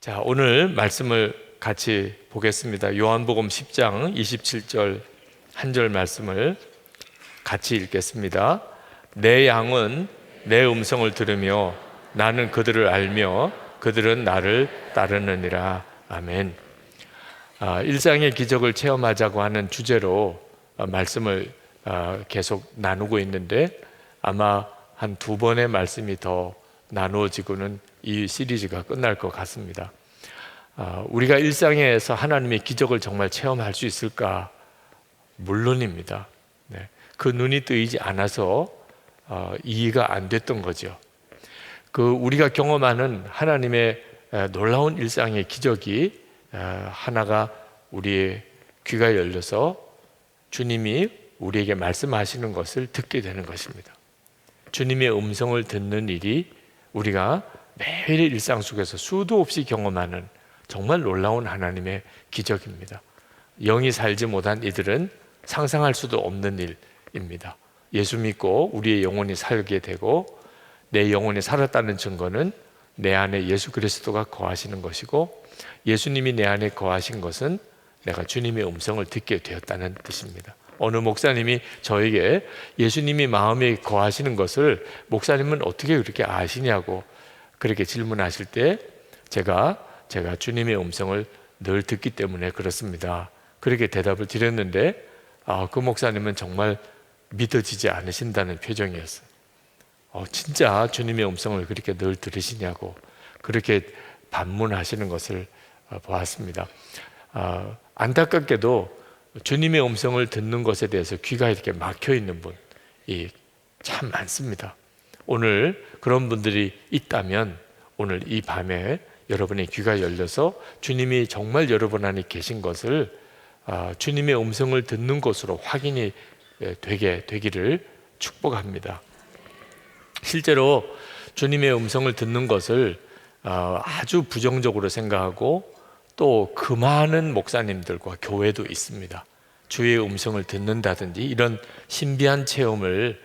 자, 오늘 말씀을 같이 보겠습니다. 요한복음 10장 27절 한 절 말씀을 같이 읽겠습니다. 내 양은 내 음성을 들으며 나는 그들을 알며 그들은 나를 따르느니라. 아멘. 일상의 기적을 체험하자고 하는 주제로 말씀을 계속 나누고 있는데 아마 한 두 번의 말씀이 더 나누어지고는 이 시리즈가 끝날 것 같습니다. 우리가 일상에서 하나님의 기적을 정말 체험할 수 있을까? 물론입니다. 네. 그 눈이 뜨이지 않아서 이해가 안 됐던 거죠. 우리가 경험하는 하나님의 놀라운 일상의 기적이 하나가 우리의 귀가 열려서 주님이 우리에게 말씀하시는 것을 듣게 되는 것입니다. 주님의 음성을 듣는 일이 우리가 매일의 일상 속에서 수도 없이 경험하는 정말 놀라운 하나님의 기적입니다. 영이 살지 못한 이들은 상상할 수도 없는 일입니다. 예수 믿고 우리의 영혼이 살게 되고 내 영혼이 살았다는 증거는 내 안에 예수 그리스도가 거하시는 것이고 예수님이 내 안에 거하신 것은 내가 주님의 음성을 듣게 되었다는 뜻입니다. 어느 목사님이 저에게 예수님이 마음에 거하시는 것을 목사님은 어떻게 그렇게 아시냐고 그렇게 질문하실 때 제가 주님의 음성을 늘 듣기 때문에 그렇습니다. 그렇게 대답을 드렸는데 그 목사님은 정말 믿어지지 않으신다는 표정이었어요. 진짜 주님의 음성을 그렇게 늘 들으시냐고 그렇게 반문하시는 것을 보았습니다. 안타깝게도 주님의 음성을 듣는 것에 대해서 귀가 이렇게 막혀 있는 분이 참 많습니다. 오늘 그런 분들이 있다면 오늘 이 밤에 여러분의 귀가 열려서 주님이 정말 여러분 안에 계신 것을 주님의 음성을 듣는 것으로 확인이 되기를 축복합니다. 실제로 주님의 음성을 듣는 것을 아주 부정적으로 생각하고 또 금하는 목사님들과 교회도 있습니다. 주의 음성을 듣는다든지 이런 신비한 체험을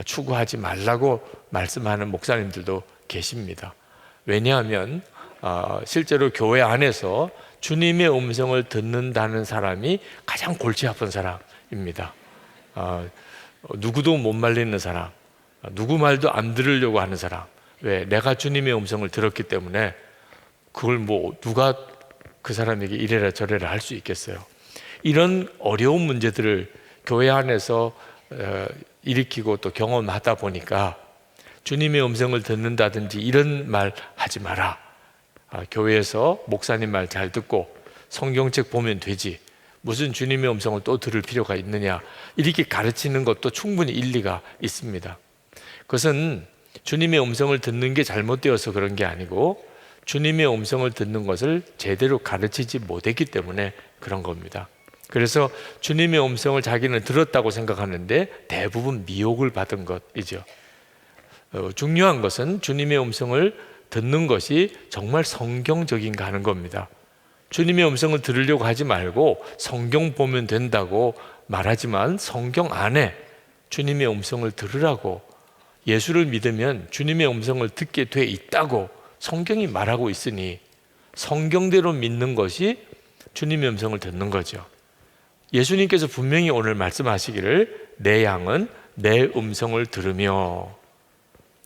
추구하지 말라고 말씀하는 목사님들도 계십니다. 왜냐하면 실제로 교회 안에서 주님의 음성을 듣는다는 사람이 가장 골치 아픈 사람입니다. 누구도 못 말리는 사람, 누구 말도 안 들으려고 하는 사람. 왜? 내가 주님의 음성을 들었기 때문에 그걸 누가 그 사람에게 이래라 저래라 할 수 있겠어요. 이런 어려운 문제들을 교회 안에서 일으키고 또 경험하다 보니까 주님의 음성을 듣는다든지 이런 말 하지 마라. 교회에서 목사님 말 잘 듣고 성경책 보면 되지 무슨 주님의 음성을 또 들을 필요가 있느냐 이렇게 가르치는 것도 충분히 일리가 있습니다. 그것은 주님의 음성을 듣는 게 잘못되어서 그런 게 아니고 주님의 음성을 듣는 것을 제대로 가르치지 못했기 때문에 그런 겁니다. 그래서 주님의 음성을 자기는 들었다고 생각하는데 대부분 미혹을 받은 것이죠. 중요한 것은 주님의 음성을 듣는 것이 정말 성경적인가 하는 겁니다. 주님의 음성을 들으려고 하지 말고 성경 보면 된다고 말하지만 성경 안에 주님의 음성을 들으라고 예수를 믿으면 주님의 음성을 듣게 돼 있다고 성경이 말하고 있으니 성경대로 믿는 것이 주님의 음성을 듣는 거죠. 예수님께서 분명히 오늘 말씀하시기를 내 양은 내 음성을 들으며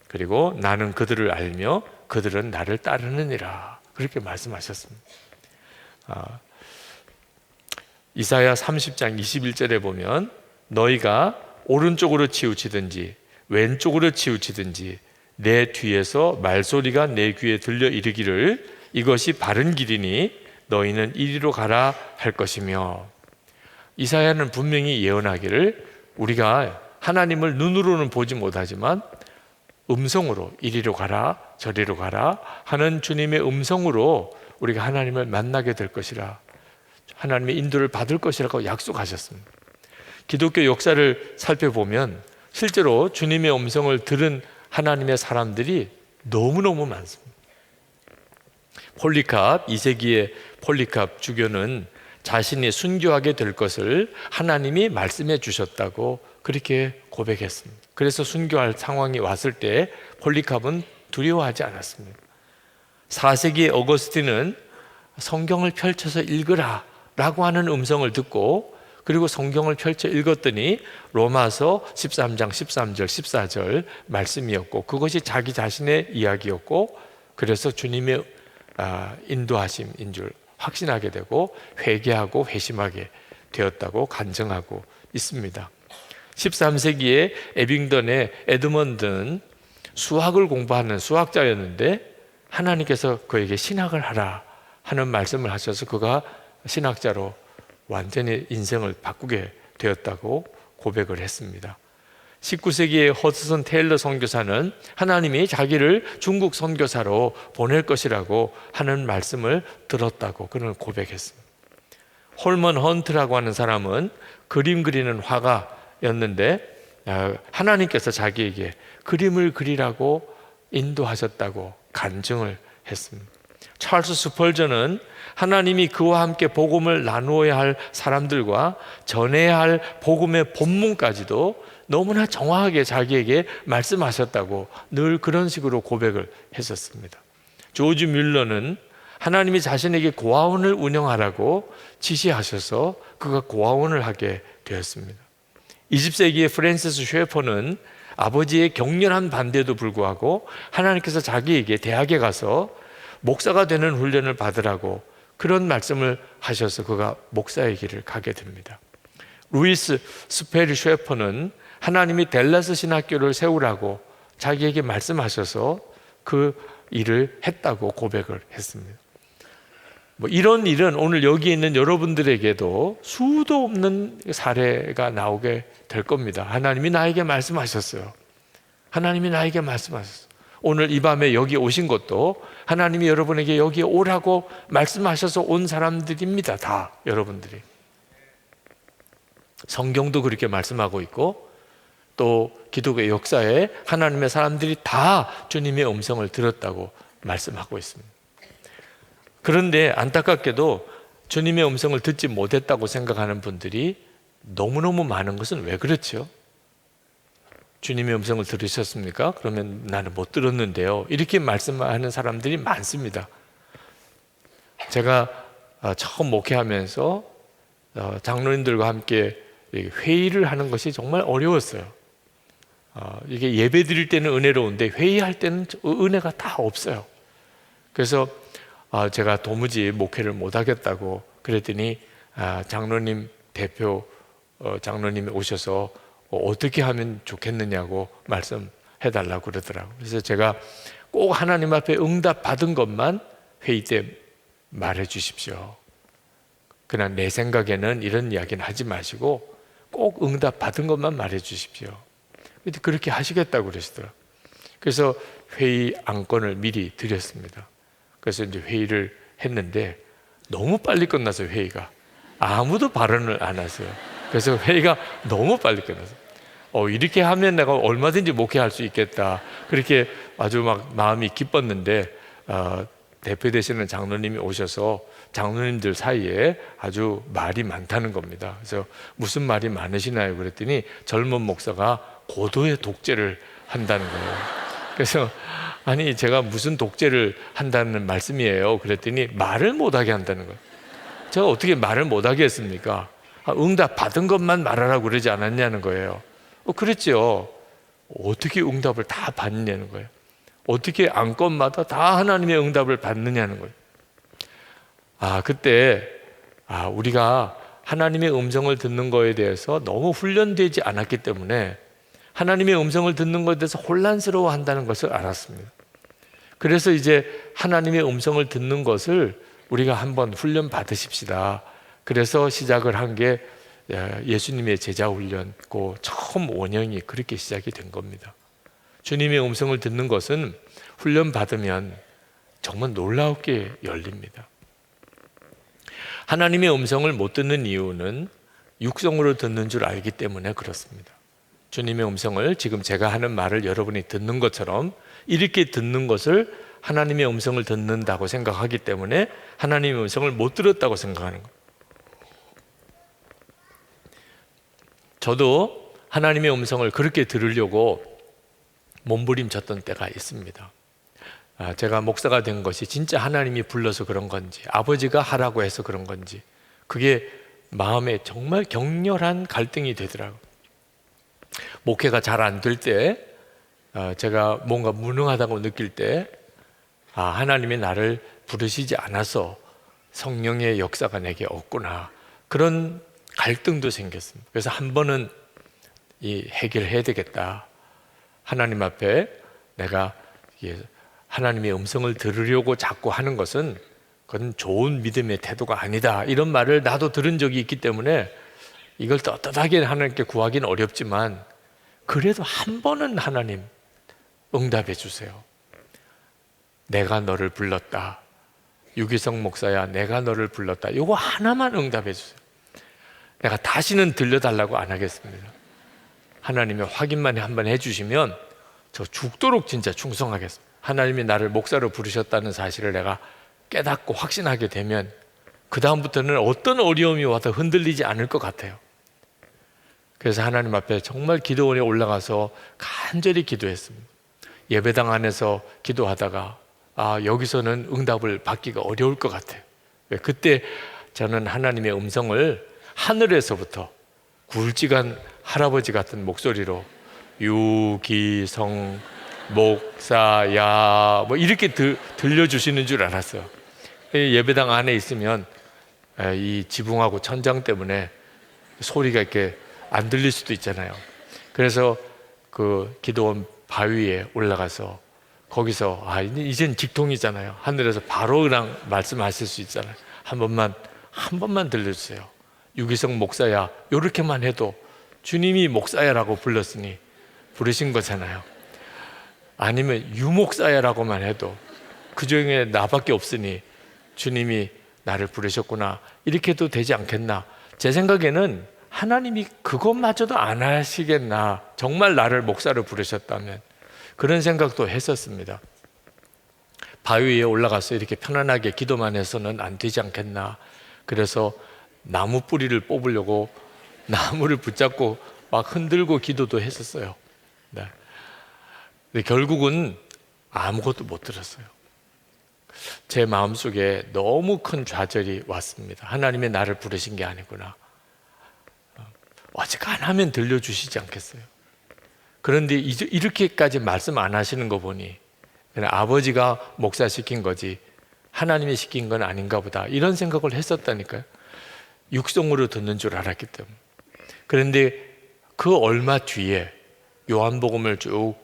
그리고 나는 그들을 알며 그들은 나를 따르느니라 그렇게 말씀하셨습니다. 이사야 30장 21절에 보면 너희가 오른쪽으로 치우치든지 왼쪽으로 치우치든지 내 뒤에서 말소리가 내 귀에 들려 이르기를 이것이 바른 길이니 너희는 이리로 가라 할 것이며 이사야는 분명히 예언하기를 우리가 하나님을 눈으로는 보지 못하지만 음성으로 이리로 가라 저리로 가라 하는 주님의 음성으로 우리가 하나님을 만나게 될 것이라 하나님의 인도를 받을 것이라고 약속하셨습니다. 기독교 역사를 살펴보면 실제로 주님의 음성을 들은 하나님의 사람들이 너무너무 많습니다. 폴리캅 2세기의 폴리캅 주교는 자신이 순교하게 될 것을 하나님이 말씀해 주셨다고 그렇게 고백했습니다. 그래서 순교할 상황이 왔을 때 폴리캅은 두려워하지 않았습니다. 4세기의 어거스틴은 성경을 펼쳐서 읽으라 라고 하는 음성을 듣고, 그리고 성경을 펼쳐 읽었더니 로마서 13장 13절 14절 말씀이었고, 그것이 자기 자신의 이야기였고, 그래서 주님의 인도하심인 줄 확신하게 되고 회개하고 회심하게 되었다고 간증하고 있습니다. 13세기에 에빙던의 에드먼드는 수학을 공부하는 수학자였는데 하나님께서 그에게 신학을 하라 하는 말씀을 하셔서 그가 신학자로 완전히 인생을 바꾸게 되었다고 고백을 했습니다. 19세기의 허드슨 테일러 선교사는 하나님이 자기를 중국 선교사로 보낼 것이라고 하는 말씀을 들었다고 그는 고백했습니다. 홀먼 헌트라고 하는 사람은 그림 그리는 화가였는데 하나님께서 자기에게 그림을 그리라고 인도하셨다고 간증을 했습니다. 찰스 스펄전은 하나님이 그와 함께 복음을 나누어야 할 사람들과 전해야 할 복음의 본문까지도 너무나 정확하게 자기에게 말씀하셨다고 늘 그런 식으로 고백을 했었습니다. 조지 뮬러는 하나님이 자신에게 고아원을 운영하라고 지시하셔서 그가 고아원을 하게 되었습니다. 20세기의 프랜시스 셰퍼는 아버지의 격렬한 반대에도 불구하고 하나님께서 자기에게 대학에 가서 목사가 되는 훈련을 받으라고 그런 말씀을 하셔서 그가 목사의 길을 가게 됩니다. 루이스 스페리 셰퍼는 하나님이 댈러스 신학교를 세우라고 자기에게 말씀하셔서 그 일을 했다고 고백을 했습니다. 이런 일은 오늘 여기 있는 여러분들에게도 수도 없는 사례가 나오게 될 겁니다. 하나님이 나에게 말씀하셨어요. 하나님이 나에게 말씀하셨어요. 오늘 이 밤에 여기 오신 것도 하나님이 여러분에게 여기 오라고 말씀하셔서 온 사람들입니다. 다 여러분들이. 성경도 그렇게 말씀하고 있고 또 기독교 역사에 하나님의 사람들이 다 주님의 음성을 들었다고 말씀하고 있습니다. 그런데 안타깝게도 주님의 음성을 듣지 못했다고 생각하는 분들이 너무너무 많은 것은 왜 그렇죠? 주님의 음성을 들으셨습니까? 그러면 나는 못 들었는데요. 이렇게 말씀하는 사람들이 많습니다. 제가 처음 목회하면서 장로님들과 함께 회의를 하는 것이 정말 어려웠어요. 이게 예배 드릴 때는 은혜로운데 회의할 때는 은혜가 다 없어요. 그래서 제가 도무지 목회를 못 하겠다고 그랬더니 장로님 대표 장로님이 오셔서 어떻게 하면 좋겠느냐고 말씀해 달라고 그러더라고요. 그래서 제가 꼭 하나님 앞에 응답 받은 것만 회의 때 말해 주십시오. 그냥 내 생각에는 이런 이야기는 하지 마시고 꼭 응답 받은 것만 말해 주십시오. 그렇게 하시겠다고 그러시더라고요. 그래서 회의 안건을 미리 드렸습니다. 그래서 이제 회의를 했는데 너무 빨리 끝나서 회의가 아무도 발언을 안 하세요. 그래서 회의가 너무 빨리 끝났어요. 이렇게 하면 내가 얼마든지 목회할 수 있겠다. 그렇게 아주 막 마음이 기뻤는데 대표 되시는 장로님이 오셔서 장로님들 사이에 아주 말이 많다는 겁니다. 그래서 무슨 말이 많으시나요? 그랬더니 젊은 목사가 고도의 독재를 한다는 거예요. 그래서 아니 제가 무슨 독재를 한다는 말씀이에요? 그랬더니 말을 못하게 한다는 거예요. 제가 어떻게 말을 못하게 했습니까? 응답 받은 것만 말하라고 그러지 않았냐는 거예요. 그랬죠. 어떻게 응답을 다 받느냐는 거예요. 어떻게 안건마다 다 하나님의 응답을 받느냐는 거예요. 그때 우리가 하나님의 음성을 듣는 거에 대해서 너무 훈련되지 않았기 때문에 하나님의 음성을 듣는 것에 대해서 혼란스러워 한다는 것을 알았습니다. 그래서 이제 하나님의 음성을 듣는 것을 우리가 한번 훈련 받으십시다. 그래서 시작을 한 게 예수님의 제자 훈련, 그 처음 원형이 그렇게 시작이 된 겁니다. 주님의 음성을 듣는 것은 훈련 받으면 정말 놀랍게 열립니다. 하나님의 음성을 못 듣는 이유는 육성으로 듣는 줄 알기 때문에 그렇습니다. 주님의 음성을 지금 제가 하는 말을 여러분이 듣는 것처럼 이렇게 듣는 것을 하나님의 음성을 듣는다고 생각하기 때문에 하나님의 음성을 못 들었다고 생각하는 거예요. 저도 하나님의 음성을 그렇게 들으려고 몸부림쳤던 때가 있습니다. 제가 목사가 된 것이 진짜 하나님이 불러서 그런 건지, 아버지가 하라고 해서 그런 건지, 그게 마음에 정말 격렬한 갈등이 되더라고요. 목회가 잘 안 될 때, 제가 뭔가 무능하다고 느낄 때, 하나님이 나를 부르시지 않아서 성령의 역사가 내게 없구나, 그런 갈등도 생겼습니다. 그래서 한 번은 해결해야 되겠다. 하나님 앞에 내가 하나님의 음성을 들으려고 자꾸 하는 것은 그건 좋은 믿음의 태도가 아니다, 이런 말을 나도 들은 적이 있기 때문에 이걸 떳떳하게 하나님께 구하기는 어렵지만, 그래도 한 번은 하나님 응답해 주세요. 내가 너를 불렀다. 유기성 목사야, 내가 너를 불렀다. 이거 하나만 응답해 주세요. 내가 다시는 들려달라고 안 하겠습니다. 하나님의 확인만 한번 해주시면 저 죽도록 진짜 충성하겠습니다. 하나님이 나를 목사로 부르셨다는 사실을 내가 깨닫고 확신하게 되면 그 다음부터는 어떤 어려움이 와도 흔들리지 않을 것 같아요. 그래서 하나님 앞에 정말 기도원에 올라가서 간절히 기도했습니다. 예배당 안에서 기도하다가 여기서는 응답을 받기가 어려울 것 같아요. 그때 저는 하나님의 음성을 하늘에서부터 굵직한 할아버지 같은 목소리로 유기성 목사야 뭐 이렇게 들려주시는 줄 알았어요. 예배당 안에 있으면 이 지붕하고 천장 때문에 소리가 이렇게 안 들릴 수도 있잖아요. 그래서 그 기도원 바위에 올라가서 거기서 이젠 직통이잖아요. 하늘에서 바로 그냥 말씀하실 수 있잖아요. 한 번만 들려주세요. 유기성 목사야, 이렇게만 해도 주님이 목사야라고 불렀으니 부르신 거잖아요. 아니면 유목사야라고만 해도 그 중에 나밖에 없으니 주님이 나를 부르셨구나, 이렇게 해도 되지 않겠나. 제 생각에는 하나님이 그것마저도 안 하시겠나, 정말 나를 목사로 부르셨다면. 그런 생각도 했었습니다. 바위 위에 올라가서 이렇게 편안하게 기도만 해서는 안 되지 않겠나. 그래서 나무 뿌리를 뽑으려고 나무를 붙잡고 막 흔들고 기도도 했었어요. 네. 근데 결국은 아무것도 못 들었어요. 제 마음속에 너무 큰 좌절이 왔습니다. 하나님이 나를 부르신 게 아니구나. 어지간하면 들려주시지 않겠어요. 그런데 이렇게까지 말씀 안 하시는 거 보니 그냥 아버지가 목사 시킨 거지 하나님이 시킨 건 아닌가 보다, 이런 생각을 했었다니까요. 육성으로 듣는 줄 알았기 때문에. 그런데 그 얼마 뒤에 요한복음을 쭉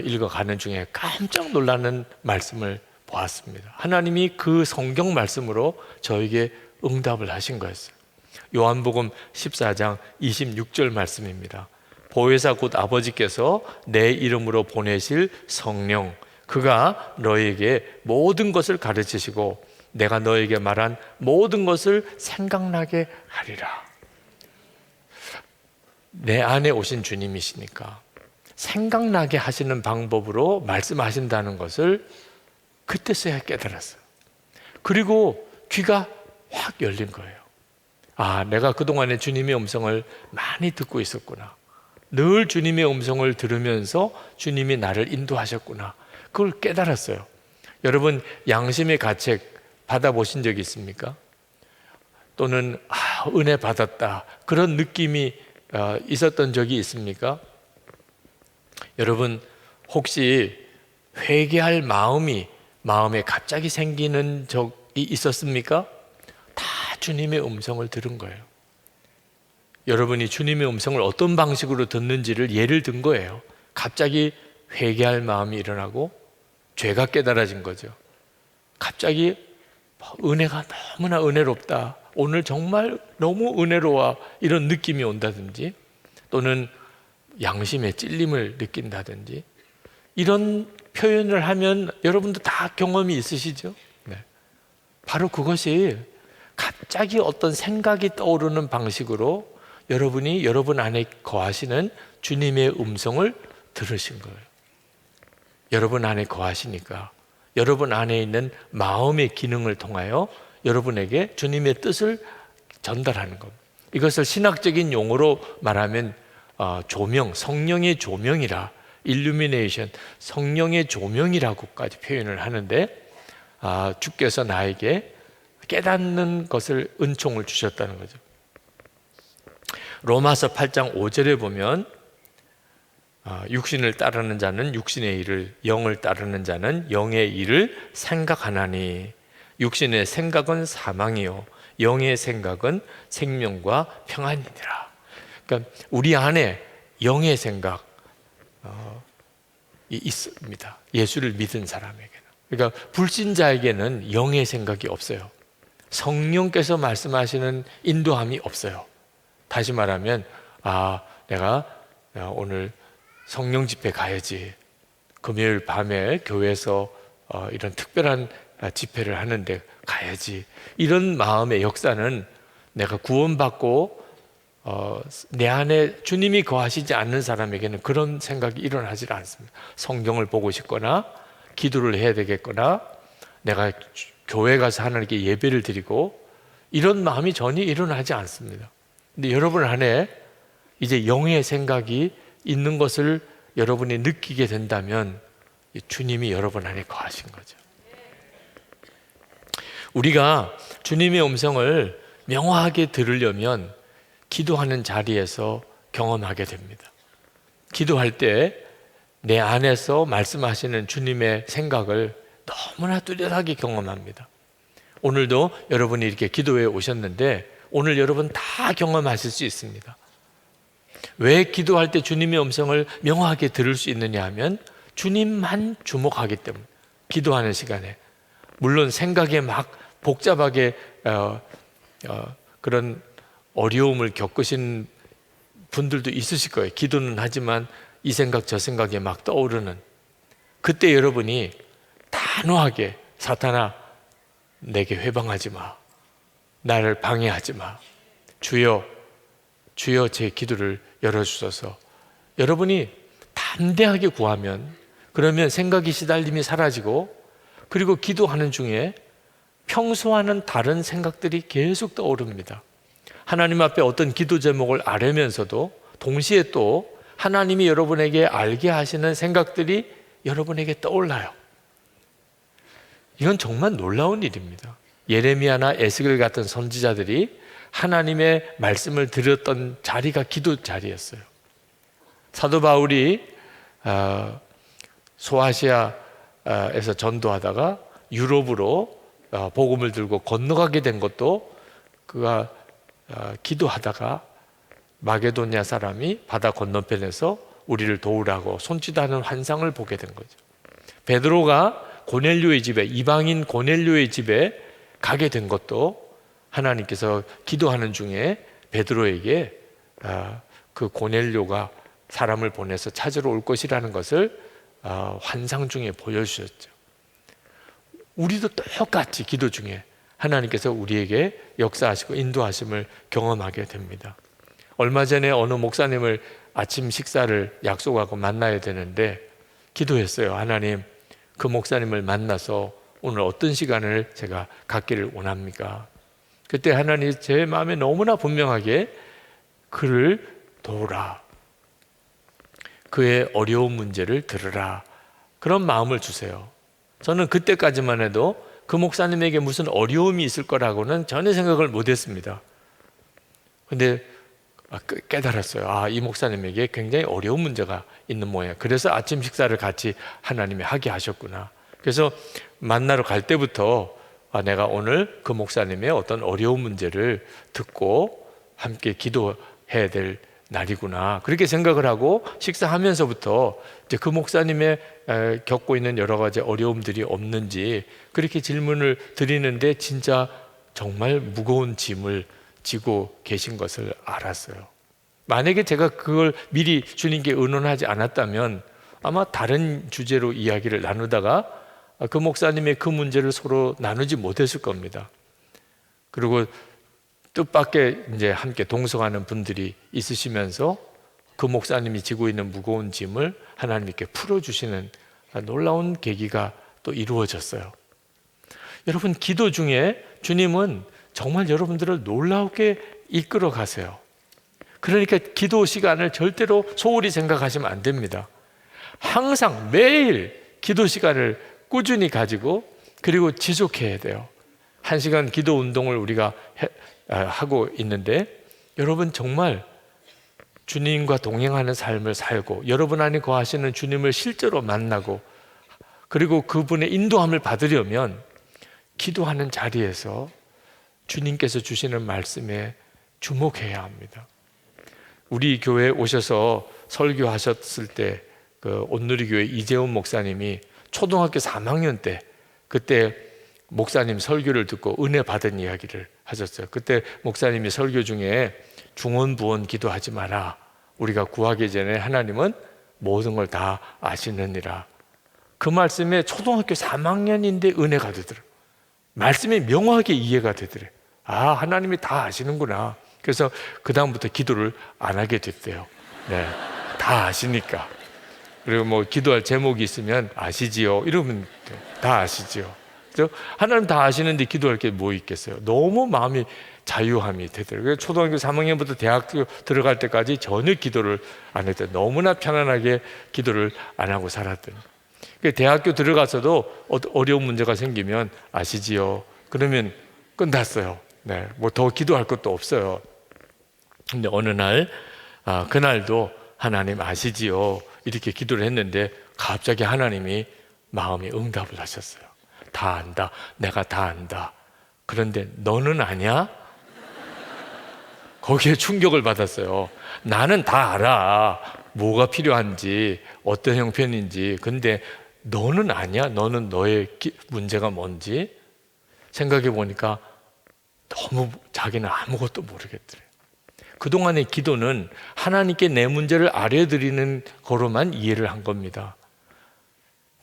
읽어가는 중에 깜짝 놀라는 말씀을 보았습니다. 하나님이 그 성경 말씀으로 저에게 응답을 하신 거였어요. 요한복음 14장 26절 말씀입니다. 보혜사 곧 아버지께서 내 이름으로 보내실 성령, 그가 너에게 모든 것을 가르치시고 내가 너에게 말한 모든 것을 생각나게 하리라. 내 안에 오신 주님이시니까 생각나게 하시는 방법으로 말씀하신다는 것을 그때서야 깨달았어요. 그리고 귀가 확 열린 거예요. 내가 그동안에 주님의 음성을 많이 듣고 있었구나. 늘 주님의 음성을 들으면서 주님이 나를 인도하셨구나. 그걸 깨달았어요. 여러분, 양심의 가책 받아보신 적이 있습니까? 또는 은혜 받았다, 그런 느낌이 있었던 적이 있습니까? 여러분, 혹시 회개할 마음에 갑자기 생기는 적이 있었습니까? 다 주님의 음성을 들은 거예요. 여러분이 주님의 음성을 어떤 방식으로 듣는지를 예를 든 거예요. 갑자기 회개할 마음이 일어나고 죄가 깨달아진 거죠. 갑자기 은혜가 너무나 은혜롭다, 오늘 정말 너무 은혜로워, 이런 느낌이 온다든지, 또는 양심의 찔림을 느낀다든지, 이런 표현을 하면 여러분도 다 경험이 있으시죠? 네. 바로 그것이 갑자기 어떤 생각이 떠오르는 방식으로 여러분이 여러분 안에 거하시는 주님의 음성을 들으신 거예요. 여러분 안에 거하시니까 여러분 안에 있는 마음의 기능을 통하여 여러분에게 주님의 뜻을 전달하는 겁니다. 이것을 신학적인 용어로 말하면 조명, 성령의 조명이라 일루미네이션, 성령의 조명이라고까지 표현을 하는데, 주께서 나에게 깨닫는 것을 은총을 주셨다는 거죠. 로마서 8장 5절에 보면 육신을 따르는 자는 육신의 일을, 영을 따르는 자는 영의 일을 생각하나니 육신의 생각은 사망이요 영의 생각은 생명과 평안이니라. 그러니까 우리 안에 영의 생각 있습니다. 예수를 믿은 사람에게는. 그러니까 불신자에게는 영의 생각이 없어요. 성령께서 말씀하시는 인도함이 없어요. 다시 말하면 내가 오늘 성령 집회 가야지, 금요일 밤에 교회에서 이런 특별한 집회를 하는데 가야지, 이런 마음의 역사는 내가 구원받고 내 안에 주님이 거하시지 않는 사람에게는 그런 생각이 일어나지 않습니다. 성경을 보고 싶거나 기도를 해야 되겠거나 내가 교회 가서 하나님께 예배를 드리고 이런 마음이 전혀 일어나지 않습니다. 근데 여러분 안에 이제 영의 생각이 있는 것을 여러분이 느끼게 된다면 주님이 여러분 안에 거하신 거죠. 우리가 주님의 음성을 명확하게 들으려면 기도하는 자리에서 경험하게 됩니다. 기도할 때 내 안에서 말씀하시는 주님의 생각을 너무나 뚜렷하게 경험합니다. 오늘도 여러분이 이렇게 기도에 오셨는데 오늘 여러분 다 경험하실 수 있습니다. 왜 기도할 때 주님의 음성을 명확하게 들을 수 있느냐 하면 주님만 주목하기 때문에. 기도하는 시간에 물론 생각에 막 복잡하게 그런 어려움을 겪으신 분들도 있으실 거예요. 기도는 하지만 이 생각 저 생각에 막 떠오르는, 그때 여러분이 단호하게 사탄아 내게 회방하지 마, 나를 방해하지 마, 주여 제 기도를 열어주소서. 여러분이 담대하게 구하면, 그러면 생각이 시달림이 사라지고, 그리고 기도하는 중에 평소와는 다른 생각들이 계속 떠오릅니다. 하나님 앞에 어떤 기도 제목을 아뢰면서도 동시에 또 하나님이 여러분에게 알게 하시는 생각들이 여러분에게 떠올라요. 이건 정말 놀라운 일입니다. 예레미야나 에스겔 같은 선지자들이 하나님의 말씀을 들었던 자리가 기도 자리였어요. 사도 바울이 소아시아에서 전도하다가 유럽으로 복음을 들고 건너가게 된 것도 그가 기도하다가 마게도냐 사람이 바다 건너편에서 우리를 도우라고 손짓하는 환상을 보게 된 거죠. 베드로가 고넬료의 집에, 이방인 고넬료의 집에 가게 된 것도 하나님께서 기도하는 중에 베드로에게 그 고넬료가 사람을 보내서 찾으러 올 것이라는 것을 환상 중에 보여주셨죠. 우리도 똑같이 기도 중에 하나님께서 우리에게 역사하시고 인도하심을 경험하게 됩니다. 얼마 전에 어느 목사님을 아침 식사를 약속하고 만나야 되는데 기도했어요. 하나님, 그 목사님을 만나서 오늘 어떤 시간을 제가 갖기를 원합니까? 그때 하나님 제 마음에 너무나 분명하게 그를 도우라, 그의 어려운 문제를 들으라, 그런 마음을 주세요. 저는 그때까지만 해도 그 목사님에게 무슨 어려움이 있을 거라고는 전혀 생각을 못했습니다. 근데 깨달았어요. 이 목사님에게 굉장히 어려운 문제가 있는 모양. 그래서 아침 식사를 같이 하나님이 하게 하셨구나. 그래서 만나러 갈 때부터 내가 오늘 그 목사님의 어떤 어려운 문제를 듣고 함께 기도해야 될 날이구나, 그렇게 생각을 하고 식사하면서부터 이제 그 목사님의 겪고 있는 여러 가지 어려움들이 없는지 그렇게 질문을 드리는데 진짜 정말 무거운 짐을 지고 계신 것을 알았어요. 만약에 제가 그걸 미리 주님께 의논하지 않았다면 아마 다른 주제로 이야기를 나누다가 그 목사님의 그 문제를 서로 나누지 못했을 겁니다. 그리고 뜻밖의 이제 함께 동성하는 분들이 있으시면서 그 목사님이 지고 있는 무거운 짐을 하나님께 풀어주시는 놀라운 계기가 또 이루어졌어요. 여러분, 기도 중에 주님은 정말 여러분들을 놀랍게 이끌어 가세요. 그러니까 기도 시간을 절대로 소홀히 생각하시면 안 됩니다. 항상 매일 기도 시간을 꾸준히 가지고 그리고 지속해야 돼요. 1시간 기도 운동을 우리가 하고 있는데 여러분 정말 주님과 동행하는 삶을 살고 여러분 안에 거하시는 주님을 실제로 만나고 그리고 그분의 인도함을 받으려면 기도하는 자리에서 주님께서 주시는 말씀에 주목해야 합니다. 우리 교회에 오셔서 설교하셨을 때 그 온누리교회 이재훈 목사님이 초등학교 3학년 때 그때 목사님 설교를 듣고 은혜 받은 이야기를 하셨어요. 그때 목사님이 설교 중에 중언부언 기도하지 마라. 우리가 구하기 전에 하나님은 모든 걸 다 아시느니라. 그 말씀에 초등학교 3학년인데 은혜가 되더라고요. 말씀이 명확하게 이해가 되더래요. 아, 하나님이 다 아시는구나. 그래서 그 다음부터 기도를 안 하게 됐대요. 네, 다 아시니까. 그리고 뭐 기도할 제목이 있으면 아시지요 이러면 다 아시지요. 그래서 하나님 다 아시는데 기도할 게 뭐 있겠어요. 너무 마음이 자유함이 되더라고요. 초등학교 3학년부터 대학교 들어갈 때까지 전혀 기도를 안 했대요. 너무나 편안하게 기도를 안 하고 살았더니 대학교 들어가서도 어려운 문제가 생기면 아시지요 그러면 끝났어요. 네, 뭐 더 기도할 것도 없어요. 근데 어느 날 그날도 하나님 아시지요 이렇게 기도를 했는데 갑자기 하나님이 마음에 응답을 하셨어요. 다 안다. 내가 다 안다. 그런데 너는 아냐? 거기에 충격을 받았어요. 나는 다 알아. 뭐가 필요한지 어떤 형편인지. 근데 너는 아냐? 너는 너의 문제가 뭔지? 생각해 보니까 너무 자기는 아무것도 모르겠더래. 그동안의 기도는 하나님께 내 문제를 알려드리는 거로만 이해를 한 겁니다.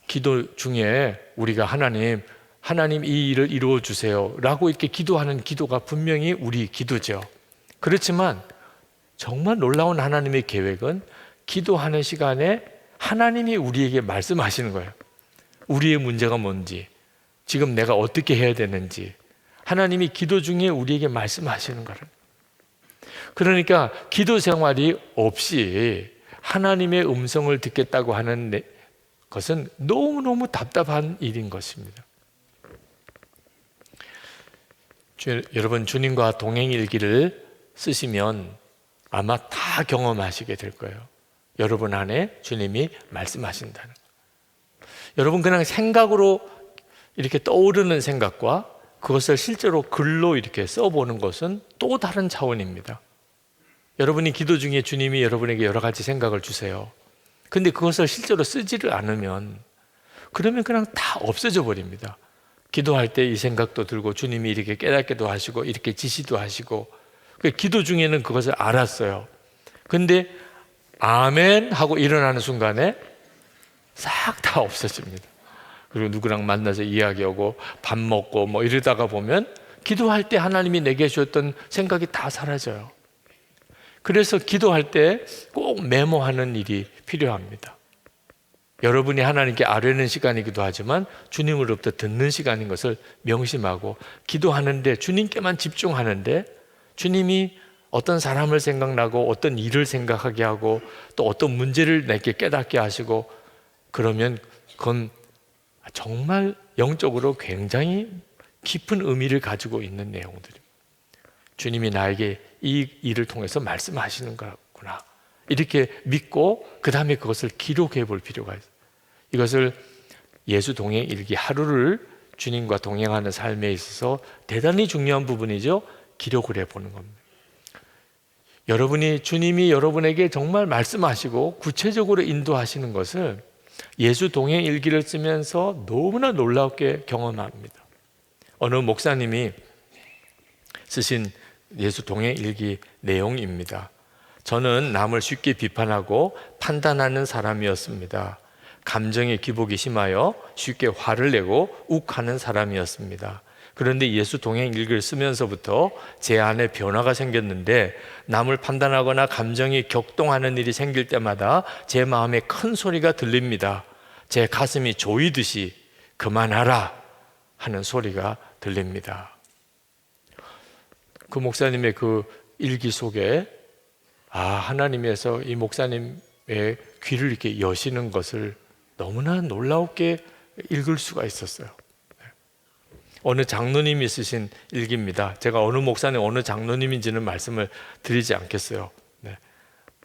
기도 중에 우리가 하나님 이 일을 이루어 주세요 라고 이렇게 기도하는 기도가 분명히 우리 기도죠. 그렇지만 정말 놀라운 하나님의 계획은 기도하는 시간에 하나님이 우리에게 말씀하시는 거예요. 우리의 문제가 뭔지, 지금 내가 어떻게 해야 되는지 하나님이 기도 중에 우리에게 말씀하시는 거예요. 그러니까 기도 생활이 없이 하나님의 음성을 듣겠다고 하는 것은 너무너무 답답한 일인 것입니다. 여러분 주님과 동행일기를 쓰시면 아마 다 경험하시게 될 거예요. 여러분 안에 주님이 말씀하신다는 거. 여러분 그냥 생각으로 이렇게 떠오르는 생각과 그것을 실제로 글로 이렇게 써보는 것은 또 다른 차원입니다. 여러분이 기도 중에 주님이 여러분에게 여러 가지 생각을 주세요. 근데 그것을 실제로 쓰지를 않으면 그러면 그냥 다 없어져 버립니다. 기도할 때 이 생각도 들고 주님이 이렇게 깨닫게도 하시고 이렇게 지시도 하시고 기도 중에는 그것을 알았어요. 근데 아멘 하고 일어나는 순간에 싹 다 없어집니다. 그리고 누구랑 만나서 이야기하고 밥 먹고 뭐 이러다가 보면 기도할 때 하나님이 내게 주셨던 생각이 다 사라져요. 그래서 기도할 때 꼭 메모하는 일이 필요합니다. 여러분이 하나님께 아뢰는 시간이기도 하지만 주님으로부터 듣는 시간인 것을 명심하고 기도하는데 주님께만 집중하는데 주님이 어떤 사람을 생각나고 어떤 일을 생각하게 하고 또 어떤 문제를 내게 깨닫게 하시고 그러면 그건 정말 영적으로 굉장히 깊은 의미를 가지고 있는 내용들입니다. 주님이 나에게 이 일을 통해서 말씀하시는 거구나 이렇게 믿고 그 다음에 그것을 기록해 볼 필요가 있어요. 이것을 예수 동행 일기 하루를 주님과 동행하는 삶에 있어서 대단히 중요한 부분이죠. 기록을 해보는 겁니다. 여러분이 주님이 여러분에게 정말 말씀하시고 구체적으로 인도하시는 것을 예수 동행 일기를 쓰면서 너무나 놀랍게 경험합니다. 어느 목사님이 쓰신 예수 동행 일기 내용입니다. 저는 남을 쉽게 비판하고 판단하는 사람이었습니다. 감정의 기복이 심하여 쉽게 화를 내고 욱하는 사람이었습니다. 그런데 예수 동행 일기를 쓰면서부터 제 안에 변화가 생겼는데 남을 판단하거나 감정이 격동하는 일이 생길 때마다 제 마음에 큰 소리가 들립니다. 제 가슴이 조이듯이 그만하라 하는 소리가 들립니다. 그 목사님의 그 일기 속에 하나님에서 이 목사님 귀를 이렇게 여시는 것을 너무나 놀라웠게 읽을 수가 있었어요. 어느 장로님이 쓰신 일기입니다. 제가 어느 목사님, 어느 장로님인지는 말씀을 드리지 않겠어요.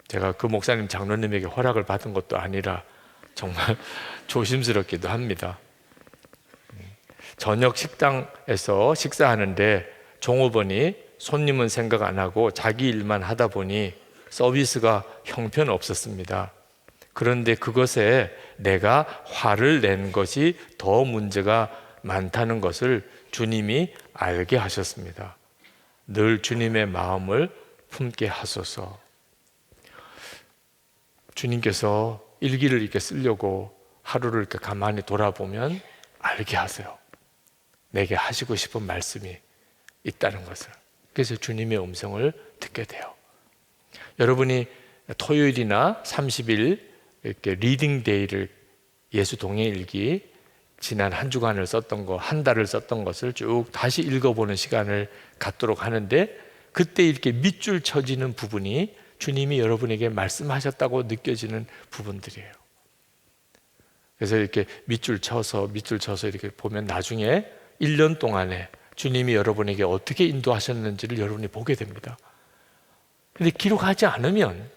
제가 그 목사님, 장로님에게 허락을 받은 것도 아니라 정말 조심스럽기도 합니다. 저녁 식당에서 식사하는데 종업원이 손님은 생각 안 하고 자기 일만 하다 보니 서비스가 형편없었습니다. 그런데 그것에 내가 화를 낸 것이 더 문제가 많다는 것을 주님이 알게 하셨습니다. 늘 주님의 마음을 품게 하소서. 주님께서 일기를 이렇게 쓰려고 하루를 이렇게 가만히 돌아보면 알게 하세요. 내게 하시고 싶은 말씀이 있다는 것을. 그래서 주님의 음성을 듣게 돼요. 여러분이 토요일이나 30일 이렇게 리딩 데이를 예수 동행일기 지난 한 주간을 썼던 거, 한 달을 썼던 것을 쭉 다시 읽어보는 시간을 갖도록 하는데, 그때 이렇게 밑줄 쳐지는 부분이 주님이 여러분에게 말씀하셨다고 느껴지는 부분들이에요. 그래서 이렇게 밑줄 쳐서 이렇게 보면 나중에 1년 동안에 주님이 여러분에게 어떻게 인도하셨는지를 여러분이 보게 됩니다. 근데 기록하지 않으면,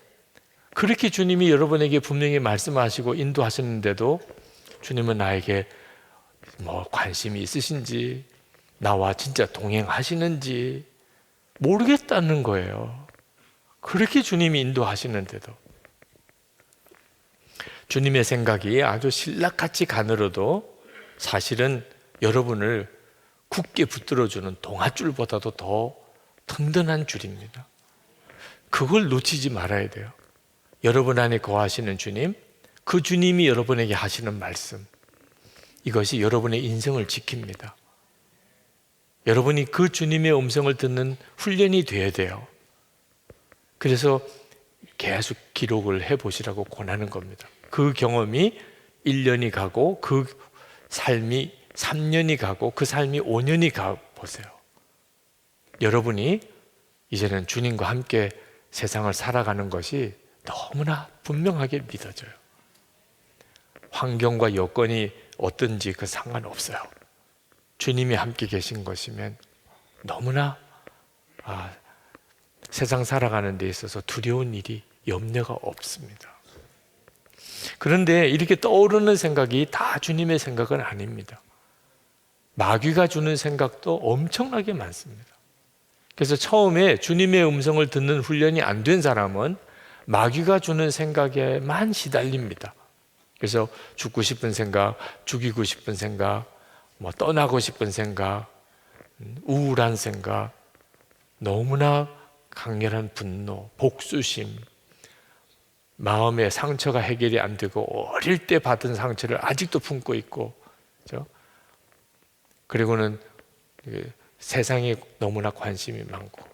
그렇게 주님이 여러분에게 분명히 말씀하시고 인도하셨는데도 주님은 나에게 뭐 관심이 있으신지, 나와 진짜 동행하시는지 모르겠다는 거예요. 그렇게 주님이 인도하시는데도. 주님의 생각이 아주 신락같이 가늘어도 사실은 여러분을 굳게 붙들어주는 동아줄보다도 더 든든한 줄입니다. 그걸 놓치지 말아야 돼요. 여러분 안에 거하시는 주님, 그 주님이 여러분에게 하시는 말씀, 이것이 여러분의 인생을 지킵니다. 여러분이 그 주님의 음성을 듣는 훈련이 돼야 돼요. 그래서 계속 기록을 해보시라고 권하는 겁니다. 그 경험이 1년이 가고 그 삶이 3년이 가고 그 삶이 5년이 가보세요. 여러분이 이제는 주님과 함께 세상을 살아가는 것이 너무나 분명하게 믿어져요. 환경과 여건이 어떤지 그 상관없어요. 주님이 함께 계신 것이면 너무나 세상 살아가는 데 있어서 두려운 일이, 염려가 없습니다. 그런데 이렇게 떠오르는 생각이 다 주님의 생각은 아닙니다. 마귀가 주는 생각도 엄청나게 많습니다. 그래서 처음에 주님의 음성을 듣는 훈련이 안 된 사람은 마귀가 주는 생각에만 시달립니다. 그래서 죽고 싶은 생각, 죽이고 싶은 생각, 떠나고 싶은 생각, 우울한 생각, 너무나 강렬한 분노, 복수심, 마음의 상처가 해결이 안 되고 어릴 때 받은 상처를 아직도 품고 있고, 그렇죠? 그리고는 세상에 너무나 관심이 많고,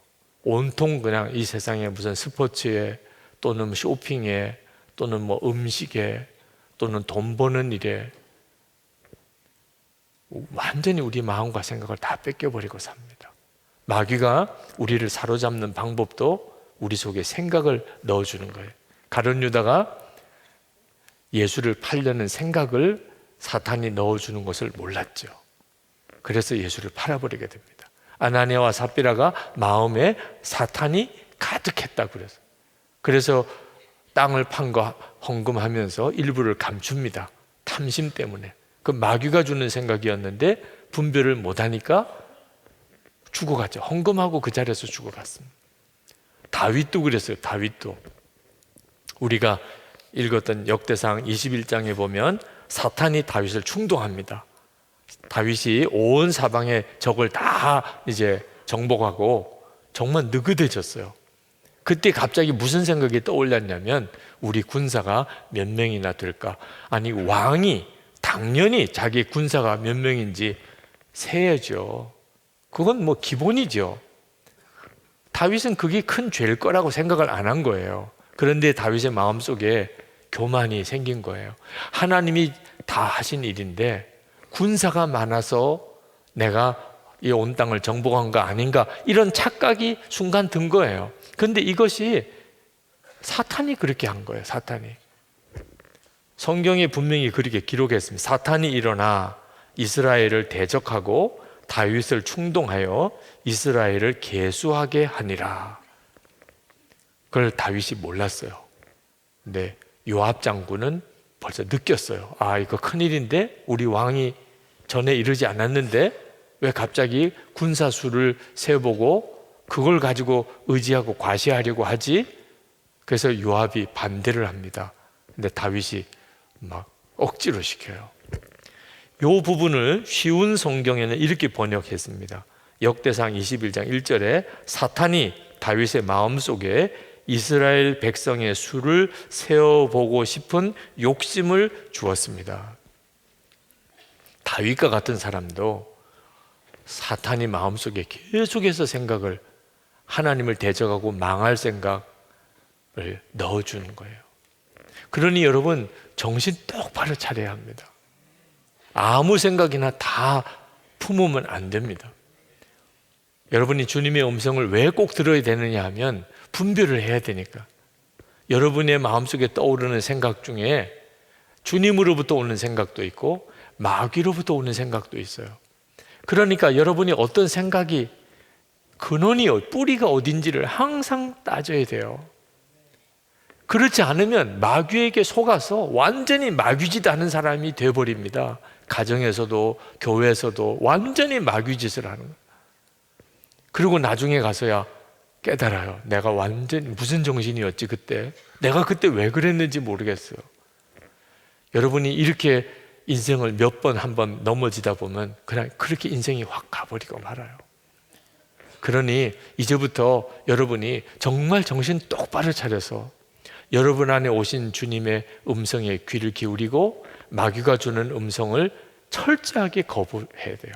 온통 그냥 이 세상에 무슨 스포츠에 또는 쇼핑에 또는 음식에 또는 돈 버는 일에 완전히 우리 마음과 생각을 다 뺏겨버리고 삽니다. 마귀가 우리를 사로잡는 방법도 우리 속에 생각을 넣어주는 거예요. 가룟 유다가 예수를 팔려는 생각을 사탄이 넣어주는 것을 몰랐죠. 그래서 예수를 팔아버리게 됩니다. 아나니아와 삽비라가 마음에 사탄이 가득했다고 그래서 땅을 판 거 헌금하면서 일부를 감춥니다. 탐심 때문에. 그 마귀가 주는 생각이었는데 분별을 못하니까 죽어갔죠. 헌금하고 그 자리에서 죽어갔습니다. 다윗도 그랬어요. 다윗도 우리가 읽었던 역대상 21장에 보면 사탄이 다윗을 충동합니다. 다윗이 온 사방의 적을 다 이제 정복하고 정말 느긋해졌어요. 그때 갑자기 무슨 생각이 떠올랐냐면, 우리 군사가 몇 명이나 될까? 아니, 왕이 당연히 자기 군사가 몇 명인지 세야죠. 그건 기본이죠. 다윗은 그게 큰 죄일 거라고 생각을 안 한 거예요. 그런데 다윗의 마음속에 교만이 생긴 거예요. 하나님이 다 하신 일인데 군사가 많아서 내가 이 온 땅을 정복한 거 아닌가, 이런 착각이 순간 든 거예요. 그런데 이것이 사탄이 그렇게 한 거예요. 사탄이. 성경에 분명히 그렇게 기록했습니다. 사탄이 일어나 이스라엘을 대적하고 다윗을 충동하여 이스라엘을 계수하게 하니라. 그걸 다윗이 몰랐어요. 근데 요압 장군은 벌써 느꼈어요. 아, 이거 큰일인데? 우리 왕이 전에 이러지 않았는데 왜 갑자기 군사수를 세보고 그걸 가지고 의지하고 과시하려고 하지? 그래서 요압이 반대를 합니다. 근데 다윗이 막 억지로 시켜요. 이 부분을 쉬운 성경에는 이렇게 번역했습니다. 역대상 21장 1절에 사탄이 다윗의 마음속에 이스라엘 백성의 수를 세어보고 싶은 욕심을 주었습니다. 다윗과 같은 사람도 사탄이 마음속에 계속해서 생각을, 하나님을 대적하고 망할 생각을 넣어주는 거예요. 그러니 여러분, 정신 똑바로 차려야 합니다. 아무 생각이나 다 품으면 안 됩니다. 여러분이 주님의 음성을 왜 꼭 들어야 되느냐 하면 분별을 해야 되니까. 여러분의 마음속에 떠오르는 생각 중에 주님으로부터 오는 생각도 있고 마귀로부터 오는 생각도 있어요. 그러니까 여러분이 어떤 생각이 근원이, 뿌리가 어딘지를 항상 따져야 돼요. 그렇지 않으면 마귀에게 속아서 완전히 마귀짓 하는 사람이 되어버립니다. 가정에서도 교회에서도 완전히 마귀짓을 하는 거예요. 그리고 나중에 가서야 깨달아요. 내가 완전 무슨 정신이었지 그때. 내가 그때 왜 그랬는지 모르겠어요. 여러분이 이렇게 인생을 몇 번 한 번 넘어지다 보면 그냥 그렇게 인생이 확 가버리고 말아요. 그러니 이제부터 여러분이 정말 정신 똑바로 차려서 여러분 안에 오신 주님의 음성에 귀를 기울이고 마귀가 주는 음성을 철저하게 거부해야 돼요.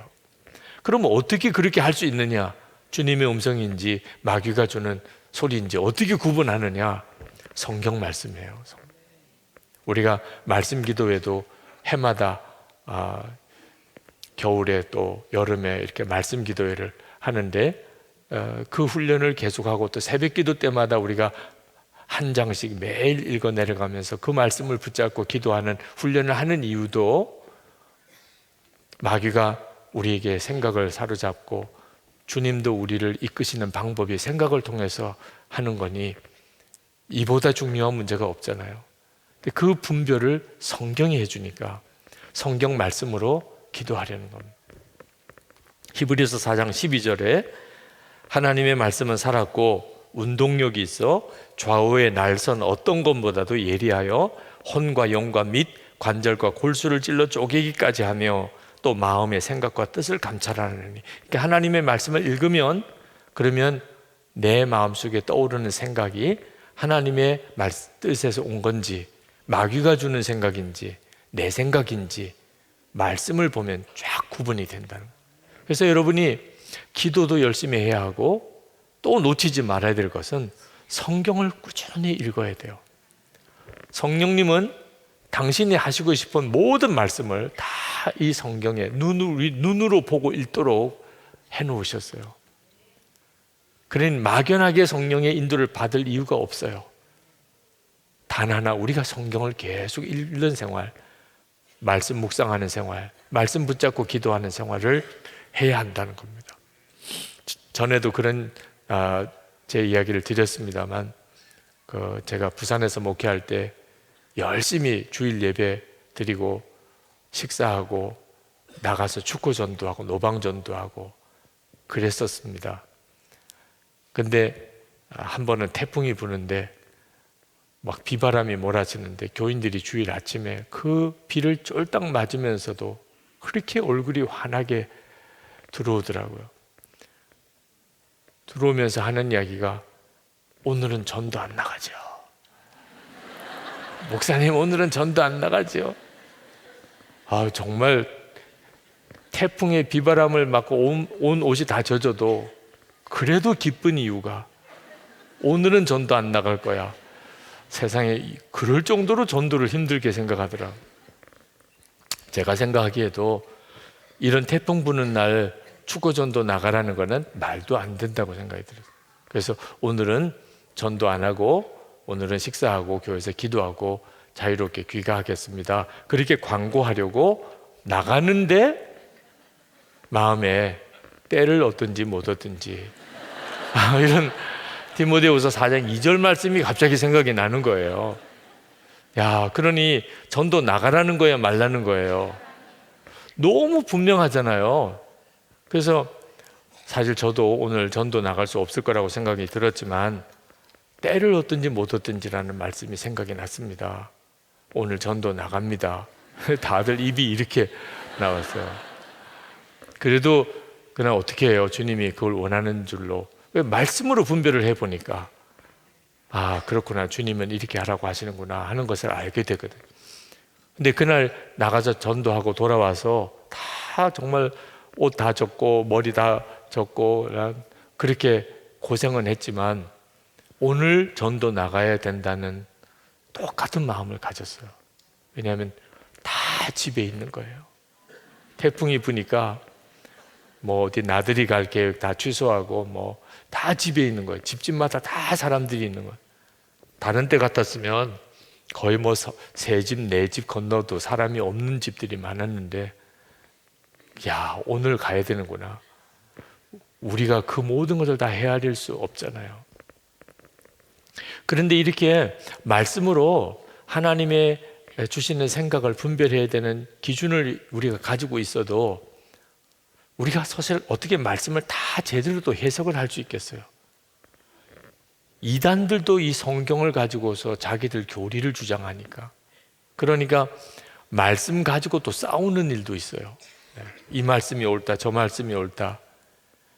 그러면 어떻게 그렇게 할 수 있느냐? 주님의 음성인지 마귀가 주는 소리인지 어떻게 구분하느냐? 성경 말씀이에요. 우리가 말씀 기도회도 해마다 겨울에 또 여름에 이렇게 말씀 기도회를 하는데 그 훈련을 계속하고 또 새벽 기도 때마다 우리가 한 장씩 매일 읽어 내려가면서 그 말씀을 붙잡고 기도하는 훈련을 하는 이유도 마귀가 우리에게 생각을 사로잡고 주님도 우리를 이끄시는 방법이 생각을 통해서 하는 거니 이보다 중요한 문제가 없잖아요. 근데 그 분별을 성경이 해주니까 성경 말씀으로 기도하려는 겁니다. 히브리서 4장 12절에 하나님의 말씀은 살았고 운동력이 있어 좌우의 날선 어떤 것보다도 예리하여 혼과 영과 및 관절과 골수를 찔러 쪼개기까지 하며 또 마음의 생각과 뜻을 감찰하느니. 그러니까 하나님의 말씀을 읽으면 그러면 내 마음속에 떠오르는 생각이 하나님의 뜻에서 온 건지 마귀가 주는 생각인지 내 생각인지 말씀을 보면 쫙 구분이 된다는 거예요. 그래서 여러분이 기도도 열심히 해야 하고 또 놓치지 말아야 될 것은 성경을 꾸준히 읽어야 돼요. 성령님은 당신이 하시고 싶은 모든 말씀을 다 이 성경에 눈으로 보고 읽도록 해놓으셨어요. 그러니 막연하게 성령의 인도를 받을 이유가 없어요. 단 하나, 우리가 성경을 계속 읽는 생활, 말씀 묵상하는 생활, 말씀 붙잡고 기도하는 생활을 해야 한다는 겁니다. 전에도 그런 제 이야기를 드렸습니다만 제가 부산에서 목회할 때 열심히 주일 예배 드리고 식사하고 나가서 축구 전도하고 노방 전도하고 그랬었습니다. 근데 한 번은 태풍이 부는데 막 비바람이 몰아치는데 교인들이 주일 아침에 그 비를 쫄딱 맞으면서도 그렇게 얼굴이 환하게 들어오더라고요. 들어오면서 하는 이야기가 오늘은 전도 안 나가죠. 목사님 오늘은 전도 안 나가죠. 정말 태풍의 비바람을 맞고 온 옷이 다 젖어도 그래도 기쁜 이유가 오늘은 전도 안 나갈 거야. 세상에 그럴 정도로 전도를 힘들게 생각하더라. 제가 생각하기에도 이런 태풍 부는 날 축구 전도 나가라는 거는 말도 안 된다고 생각이 들어요. 그래서 오늘은 전도 안 하고 오늘은 식사하고 교회에서 기도하고 자유롭게 귀가하겠습니다. 그렇게 광고하려고 나가는데 마음에 때를 얻든지 못 얻든지 이런 디모데후서 4장 2절 말씀이 갑자기 생각이 나는 거예요. 야, 그러니 전도 나가라는 거야 말라는 거예요. 너무 분명하잖아요. 그래서 사실 저도 오늘 전도 나갈 수 없을 거라고 생각이 들었지만 때를 얻든지 못 얻든지라는 말씀이 생각이 났습니다. 오늘 전도 나갑니다. 다들 입이 이렇게 나왔어요. 그래도 그날 어떻게 해요? 주님이 그걸 원하는 줄로 말씀으로 분별을 해보니까 그렇구나, 주님은 이렇게 하라고 하시는구나 하는 것을 알게 되거든요. 근데 그날 나가서 전도하고 돌아와서 다 정말 옷 다 젖고 머리 다 젖고 그렇게 고생은 했지만 오늘 전도 나가야 된다는 똑같은 마음을 가졌어요. 왜냐하면 다 집에 있는 거예요. 태풍이 부니까 뭐 어디 나들이 갈 계획 다 취소하고 뭐 다 집에 있는 거예요. 집집마다 다 사람들이 있는 거예요. 다른 때 같았으면 거의 뭐 세 집, 네 집 건너도 사람이 없는 집들이 많았는데, 야, 오늘 가야 되는구나. 우리가 그 모든 것을 다 헤아릴 수 없잖아요. 그런데 이렇게 말씀으로 하나님의 주시는 생각을 분별해야 되는 기준을 우리가 가지고 있어도 우리가 사실 어떻게 말씀을 다 제대로 또 해석을 할 수 있겠어요? 이단들도 이 성경을 가지고서 자기들 교리를 주장하니까, 그러니까 말씀 가지고 또 싸우는 일도 있어요. 이 말씀이 옳다, 저 말씀이 옳다.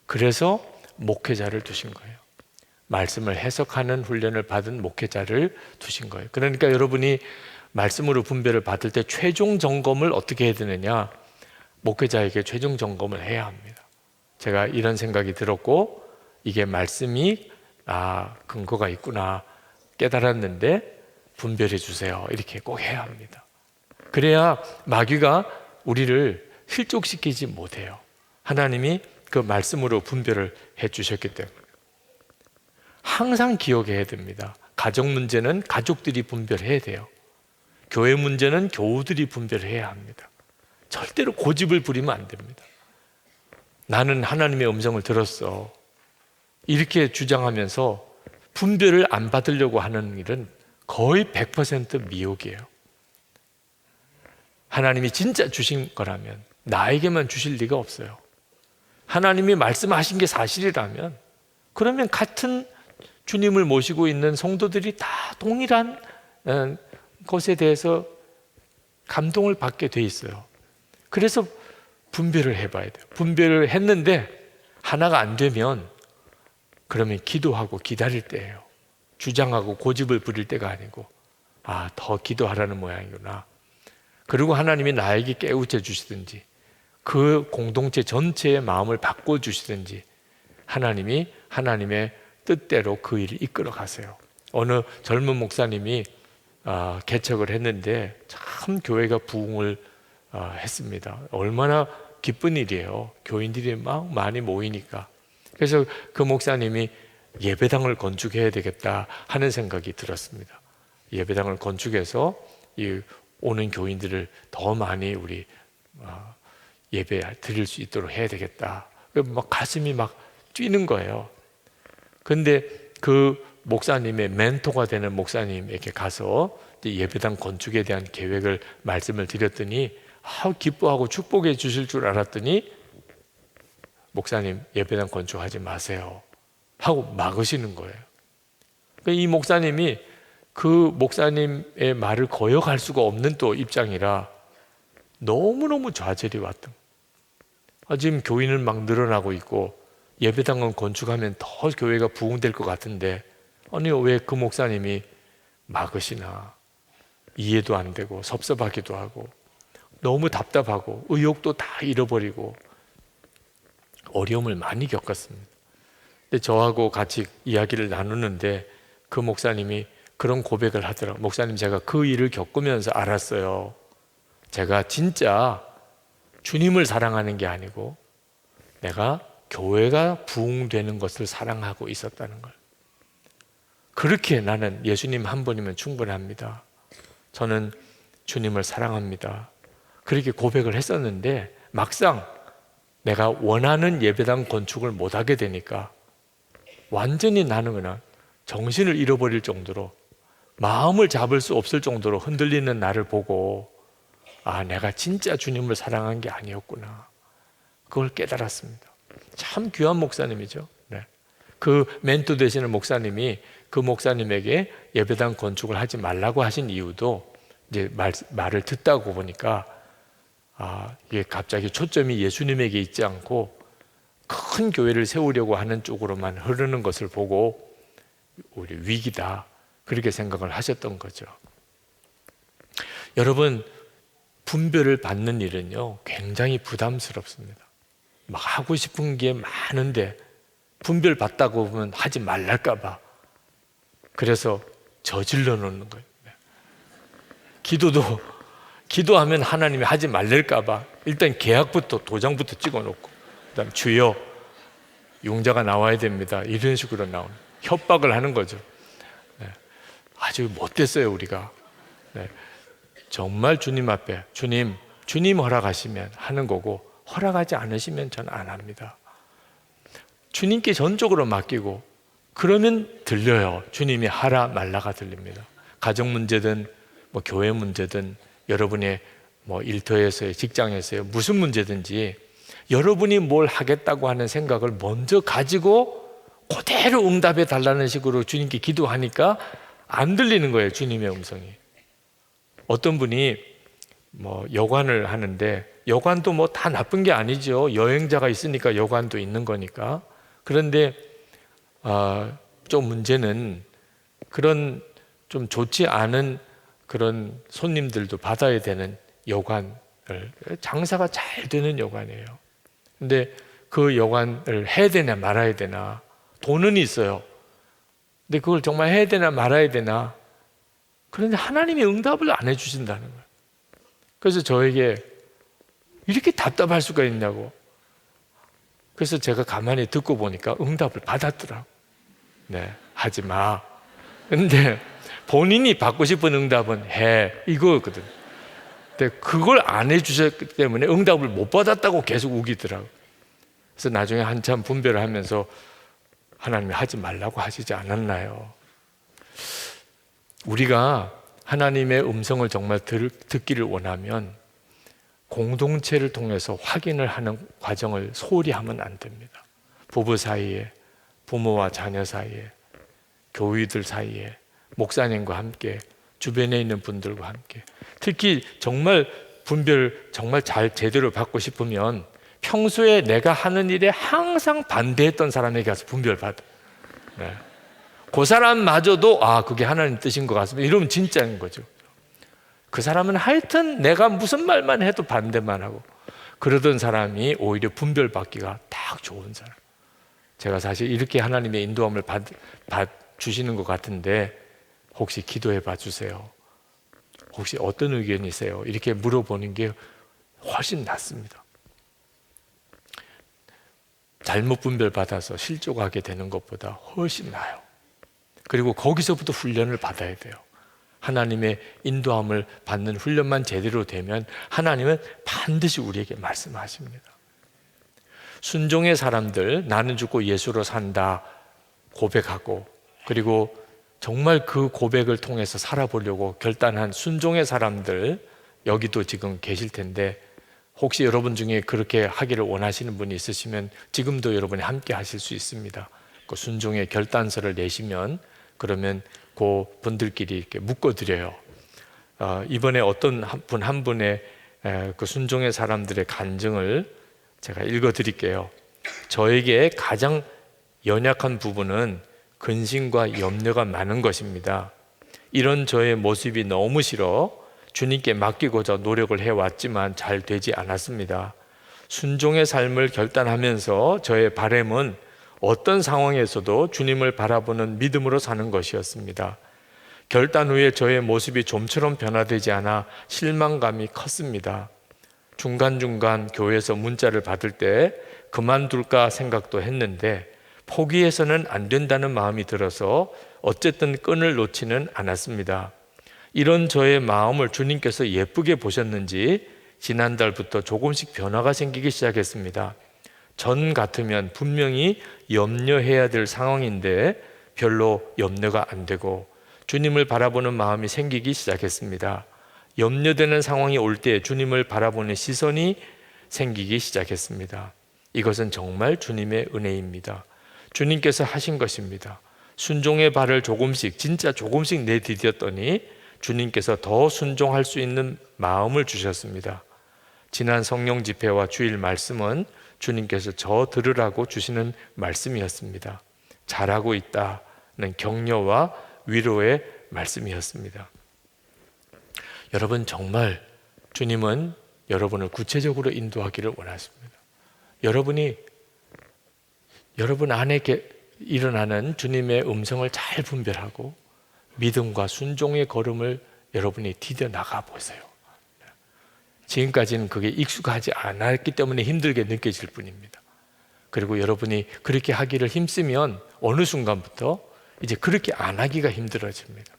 그래서 목회자를 두신 거예요. 말씀을 해석하는 훈련을 받은 목회자를 두신 거예요. 그러니까 여러분이 말씀으로 분별을 받을 때 최종 점검을 어떻게 해야 되느냐? 목회자에게 최종 점검을 해야 합니다. 제가 이런 생각이 들었고 이게 말씀이 근거가 있구나 깨달았는데 분별해 주세요. 이렇게 꼭 해야 합니다. 그래야 마귀가 우리를 실족시키지 못해요. 하나님이 그 말씀으로 분별을 해 주셨기 때문에. 항상 기억해야 됩니다. 가정 문제는 가족들이 분별해야 돼요. 교회 문제는 교우들이 분별해야 합니다. 절대로 고집을 부리면 안 됩니다. 나는 하나님의 음성을 들었어, 이렇게 주장하면서 분별을 안 받으려고 하는 일은 거의 100% 미혹이에요. 하나님이 진짜 주신 거라면 나에게만 주실 리가 없어요. 하나님이 말씀하신 게 사실이라면 그러면 같은 주님을 모시고 있는 성도들이 다 동일한 것에 대해서 감동을 받게 돼 있어요. 그래서 분별을 해봐야 돼요. 분별을 했는데 하나가 안 되면 그러면 기도하고 기다릴 때예요. 주장하고 고집을 부릴 때가 아니고 더 기도하라는 모양이구나. 그리고 하나님이 나에게 깨우쳐 주시든지 그 공동체 전체의 마음을 바꿔주시든지 하나님이 하나님의 뜻대로 그 일을 이끌어 가세요. 어느 젊은 목사님이 개척을 했는데 참 교회가 부흥을 했습니다. 얼마나 기쁜 일이에요. 교인들이 막 많이 모이니까. 그래서 그 목사님이 예배당을 건축해야 되겠다 하는 생각이 들었습니다. 예배당을 건축해서 이 오는 교인들을 더 많이 우리 예배 드릴 수 있도록 해야 되겠다. 막 가슴이 막 뛰는 거예요. 근데 그 목사님의 멘토가 되는 목사님에게 가서 예배당 건축에 대한 계획을 말씀을 드렸더니 기뻐하고 축복해 주실 줄 알았더니 목사님 예배당 건축하지 마세요 하고 막으시는 거예요. 이 목사님이 그 목사님의 말을 거역할 수가 없는 또 입장이라 너무너무 좌절이 왔던 거예요. 지금 교인은 막 늘어나고 있고 예배당은 건축하면 더 교회가 부흥될 것 같은데 아니 왜 그 목사님이 막으시나. 이해도 안 되고 섭섭하기도 하고 너무 답답하고 의욕도 다 잃어버리고 어려움을 많이 겪었습니다. 근데 저하고 같이 이야기를 나누는데 그 목사님이 그런 고백을 하더라고요. 목사님, 제가 그 일을 겪으면서 알았어요. 제가 진짜 주님을 사랑하는 게 아니고 내가 교회가 부흥되는 것을 사랑하고 있었다는 걸. 그렇게 나는 예수님 한 분이면 충분합니다. 저는 주님을 사랑합니다. 그렇게 고백을 했었는데 막상 내가 원하는 예배당 건축을 못하게 되니까 완전히 나는 그냥 정신을 잃어버릴 정도로, 마음을 잡을 수 없을 정도로 흔들리는 나를 보고, 아, 내가 진짜 주님을 사랑한 게 아니었구나, 그걸 깨달았습니다. 참 귀한 목사님이죠. 네. 그 멘토 되시는 목사님이 그 목사님에게 예배당 건축을 하지 말라고 하신 이유도 이제 말을 듣다고 보니까, 아, 이게 갑자기 초점이 예수님에게 있지 않고 큰 교회를 세우려고 하는 쪽으로만 흐르는 것을 보고 우리 위기다, 그렇게 생각을 하셨던 거죠. 여러분, 분별을 받는 일은요 굉장히 부담스럽습니다. 막 하고 싶은 게 많은데 분별 받다고 보면 하지 말랄까 봐 그래서 저질러 놓는 거예요. 기도하면 하나님이 하지 말랄까 봐 일단 계약부터, 도장부터 찍어 놓고, 그다음 주여 용자가 나와야 됩니다, 이런 식으로 나오는, 협박을 하는 거죠. 네. 아주 못됐어요 우리가. 네. 정말 주님 앞에 주님 허락하시면 하는 거고, 허락하지 않으시면 저는 안 합니다. 주님께 전적으로 맡기고 그러면 들려요. 주님이 하라 말라가 들립니다. 가정 문제든 뭐 교회 문제든 여러분의 뭐 일터에서의, 직장에서의 무슨 문제든지 여러분이 뭘 하겠다고 하는 생각을 먼저 가지고 그대로 응답해 달라는 식으로 주님께 기도하니까 안 들리는 거예요, 주님의 음성이. 어떤 분이 뭐 여관을 하는데, 여관도 뭐 다 나쁜 게 아니죠. 여행자가 있으니까 여관도 있는 거니까. 그런데 좀 문제는 그런 좀 좋지 않은 그런 손님들도 받아야 되는 여관을, 장사가 잘 되는 여관이에요. 근데 그 여관을 해야 되나 말아야 되나, 돈은 있어요. 근데 그걸 정말 해야 되나 말아야 되나. 그런데 하나님이 응답을 안 해주신다는 거예요. 그래서 저에게 이렇게 답답할 수가 있냐고. 그래서 제가 가만히 듣고 보니까 응답을 받았더라고. 네, 하지 마. 근데 본인이 받고 싶은 응답은 해, 이거거든. 근데 그걸 안 해주셨기 때문에 응답을 못 받았다고 계속 우기더라고. 그래서 나중에 한참 분별을 하면서 하나님이 하지 말라고 하시지 않았나요? 우리가 하나님의 음성을 정말 듣기를 원하면 공동체를 통해서 확인을 하는 과정을 소홀히 하면 안 됩니다. 부부 사이에, 부모와 자녀 사이에, 교우들 사이에, 목사님과 함께, 주변에 있는 분들과 함께. 특히 정말 분별 정말 잘 제대로 받고 싶으면 평소에 내가 하는 일에 항상 반대했던 사람에게 가서 분별 받아. 네. 그 사람마저도 그게 하나님 뜻인 것 같습니다, 이러면 진짜인 거죠. 그 사람은 하여튼 내가 무슨 말만 해도 반대만 하고 그러던 사람이 오히려 분별받기가 딱 좋은 사람. 제가 사실 이렇게 하나님의 인도함을 주시는 것 같은데 혹시 기도해 봐 주세요, 혹시 어떤 의견이세요, 이렇게 물어보는 게 훨씬 낫습니다. 잘못 분별받아서 실족하게 되는 것보다 훨씬 나아요. 그리고 거기서부터 훈련을 받아야 돼요. 하나님의 인도함을 받는 훈련만 제대로 되면 하나님은 반드시 우리에게 말씀하십니다. 순종의 사람들, 나는 죽고 예수로 산다 고백하고, 그리고 정말 그 고백을 통해서 살아보려고 결단한 순종의 사람들, 여기도 지금 계실 텐데 혹시 여러분 중에 그렇게 하기를 원하시는 분이 있으시면 지금도 여러분이 함께 하실 수 있습니다. 그 순종의 결단서를 내시면 그러면 그 분들끼리 이렇게 묶어드려요. 이번에 어떤 분 한 분의 그 순종의 사람들의 간증을 제가 읽어드릴게요. 저에게 가장 연약한 부분은 근심과 염려가 많은 것입니다. 이런 저의 모습이 너무 싫어 주님께 맡기고자 노력을 해왔지만 잘 되지 않았습니다. 순종의 삶을 결단하면서 저의 바람은 어떤 상황에서도 주님을 바라보는 믿음으로 사는 것이었습니다. 결단 후에 저의 모습이 좀처럼 변화되지 않아 실망감이 컸습니다. 중간중간 교회에서 문자를 받을 때 그만둘까 생각도 했는데 포기해서는 안 된다는 마음이 들어서 어쨌든 끈을 놓지는 않았습니다. 이런 저의 마음을 주님께서 예쁘게 보셨는지 지난달부터 조금씩 변화가 생기기 시작했습니다. 전 같으면 분명히 염려해야 될 상황인데 별로 염려가 안 되고 주님을 바라보는 마음이 생기기 시작했습니다. 염려되는 상황이 올 때 주님을 바라보는 시선이 생기기 시작했습니다. 이것은 정말 주님의 은혜입니다. 주님께서 하신 것입니다. 순종의 발을 조금씩, 진짜 조금씩 내디뎠더니 주님께서 더 순종할 수 있는 마음을 주셨습니다. 지난 성령 집회와 주일 말씀은 주님께서 저 들으라고 주시는 말씀이었습니다. 잘하고 있다는 격려와 위로의 말씀이었습니다. 여러분, 정말 주님은 여러분을 구체적으로 인도하기를 원하십니다. 여러분이 여러분 안에 일어나는 주님의 음성을 잘 분별하고 믿음과 순종의 걸음을 여러분이 디뎌 나가 보세요. 지금까지는 그게 익숙하지 않았기 때문에 힘들게 느껴질 뿐입니다. 그리고 여러분이 그렇게 하기를 힘쓰면 어느 순간부터 이제 그렇게 안 하기가 힘들어집니다.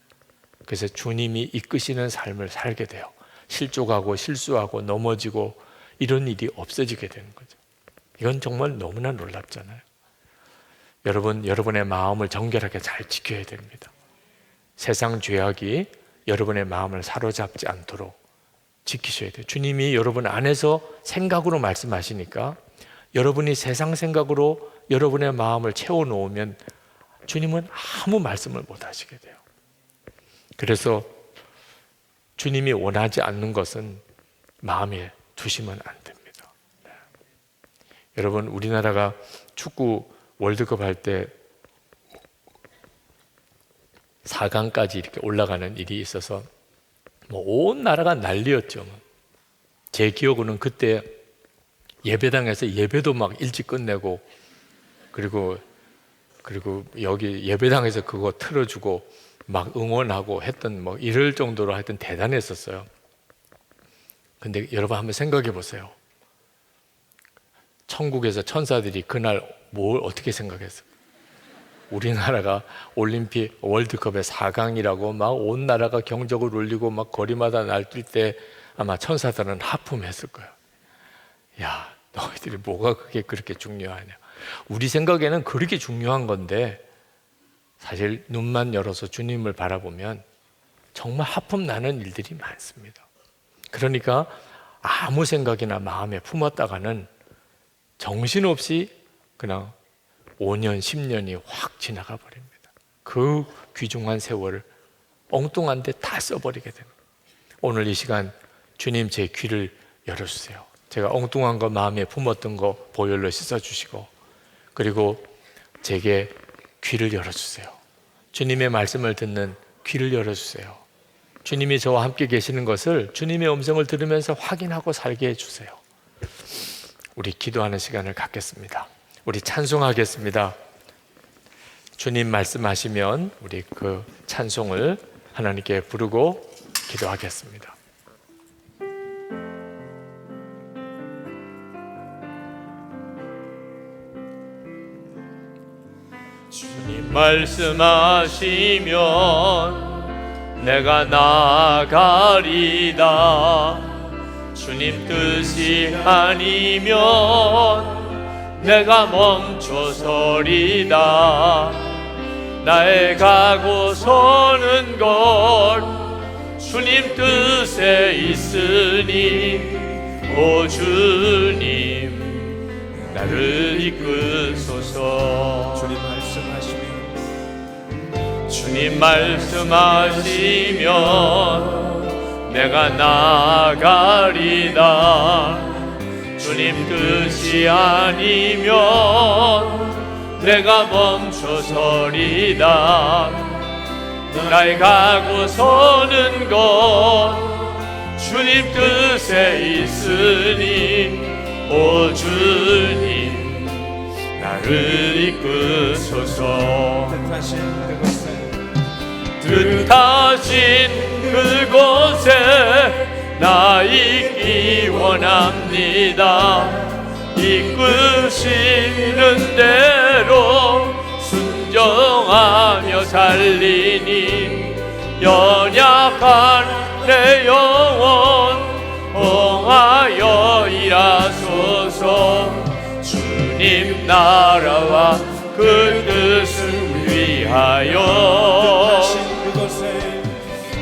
그래서 주님이 이끄시는 삶을 살게 돼요. 실족하고 실수하고 넘어지고 이런 일이 없어지게 되는 거죠. 이건 정말 너무나 놀랍잖아요. 여러분, 여러분의 마음을 정결하게 잘 지켜야 됩니다. 세상 죄악이 여러분의 마음을 사로잡지 않도록 지키셔야 돼요. 주님이 여러분 안에서 생각으로 말씀하시니까 여러분이 세상 생각으로 여러분의 마음을 채워놓으면 주님은 아무 말씀을 못 하시게 돼요. 그래서 주님이 원하지 않는 것은 마음에 두시면 안 됩니다. 네. 여러분, 우리나라가 축구 월드컵 할 때 4강까지 이렇게 올라가는 일이 있어서 온 나라가 난리였죠. 제 기억으로는 그때 예배당에서 예배도 막 일찍 끝내고 그리고 여기 예배당에서 그거 틀어주고 막 응원하고 했던 이럴 정도로 하여튼 대단했었어요. 근데 여러분 한번 생각해 보세요. 천국에서 천사들이 그날 뭘 어떻게 생각했어요? 우리나라가 올림픽 월드컵의 4강이라고 막 온 나라가 경적을 울리고 막 거리마다 날뛸 때 아마 천사들은 하품했을 거예요. 야, 너희들이 뭐가 그게 그렇게 중요하냐? 우리 생각에는 그렇게 중요한 건데 사실 눈만 열어서 주님을 바라보면 정말 하품 나는 일들이 많습니다. 그러니까 아무 생각이나 마음에 품었다가는 정신없이 그냥 5년, 10년이 확 지나가 버립니다. 그 귀중한 세월을 엉뚱한 데 다 써버리게 됩니다. 오늘 이 시간 주님 제 귀를 열어주세요. 제가 엉뚱한 거 마음에 품었던 거 보혈로 씻어주시고 그리고 제게 귀를 열어주세요. 주님의 말씀을 듣는 귀를 열어주세요. 주님이 저와 함께 계시는 것을 주님의 음성을 들으면서 확인하고 살게 해주세요. 우리 기도하는 시간을 갖겠습니다. 우리 찬송하겠습니다. 주님 말씀하시면 우리 그 찬송을 하나님께 부르고 기도하겠습니다. 주님 말씀하시면 내가 나아가리다. 주님 뜻이 아니면 내가 멈춰서리다. 나의 가고 서는 것 주님 뜻에 있으니 오 주님 나를 이끄소서. 주님 말씀하시면 내가 나아가리다. 주님 뜻이 아니면 내가 멈춰서리다. 나의 가고 서는 것 주님 뜻에 있으니 오 주님 나를 이끄소서. 뜻하신 그곳에 나 있기 원합니다. 이끄시는 대로 살리니 연약한 내 영혼 봉하여 일하소서. 주님 나라와 그 뜻을 위하여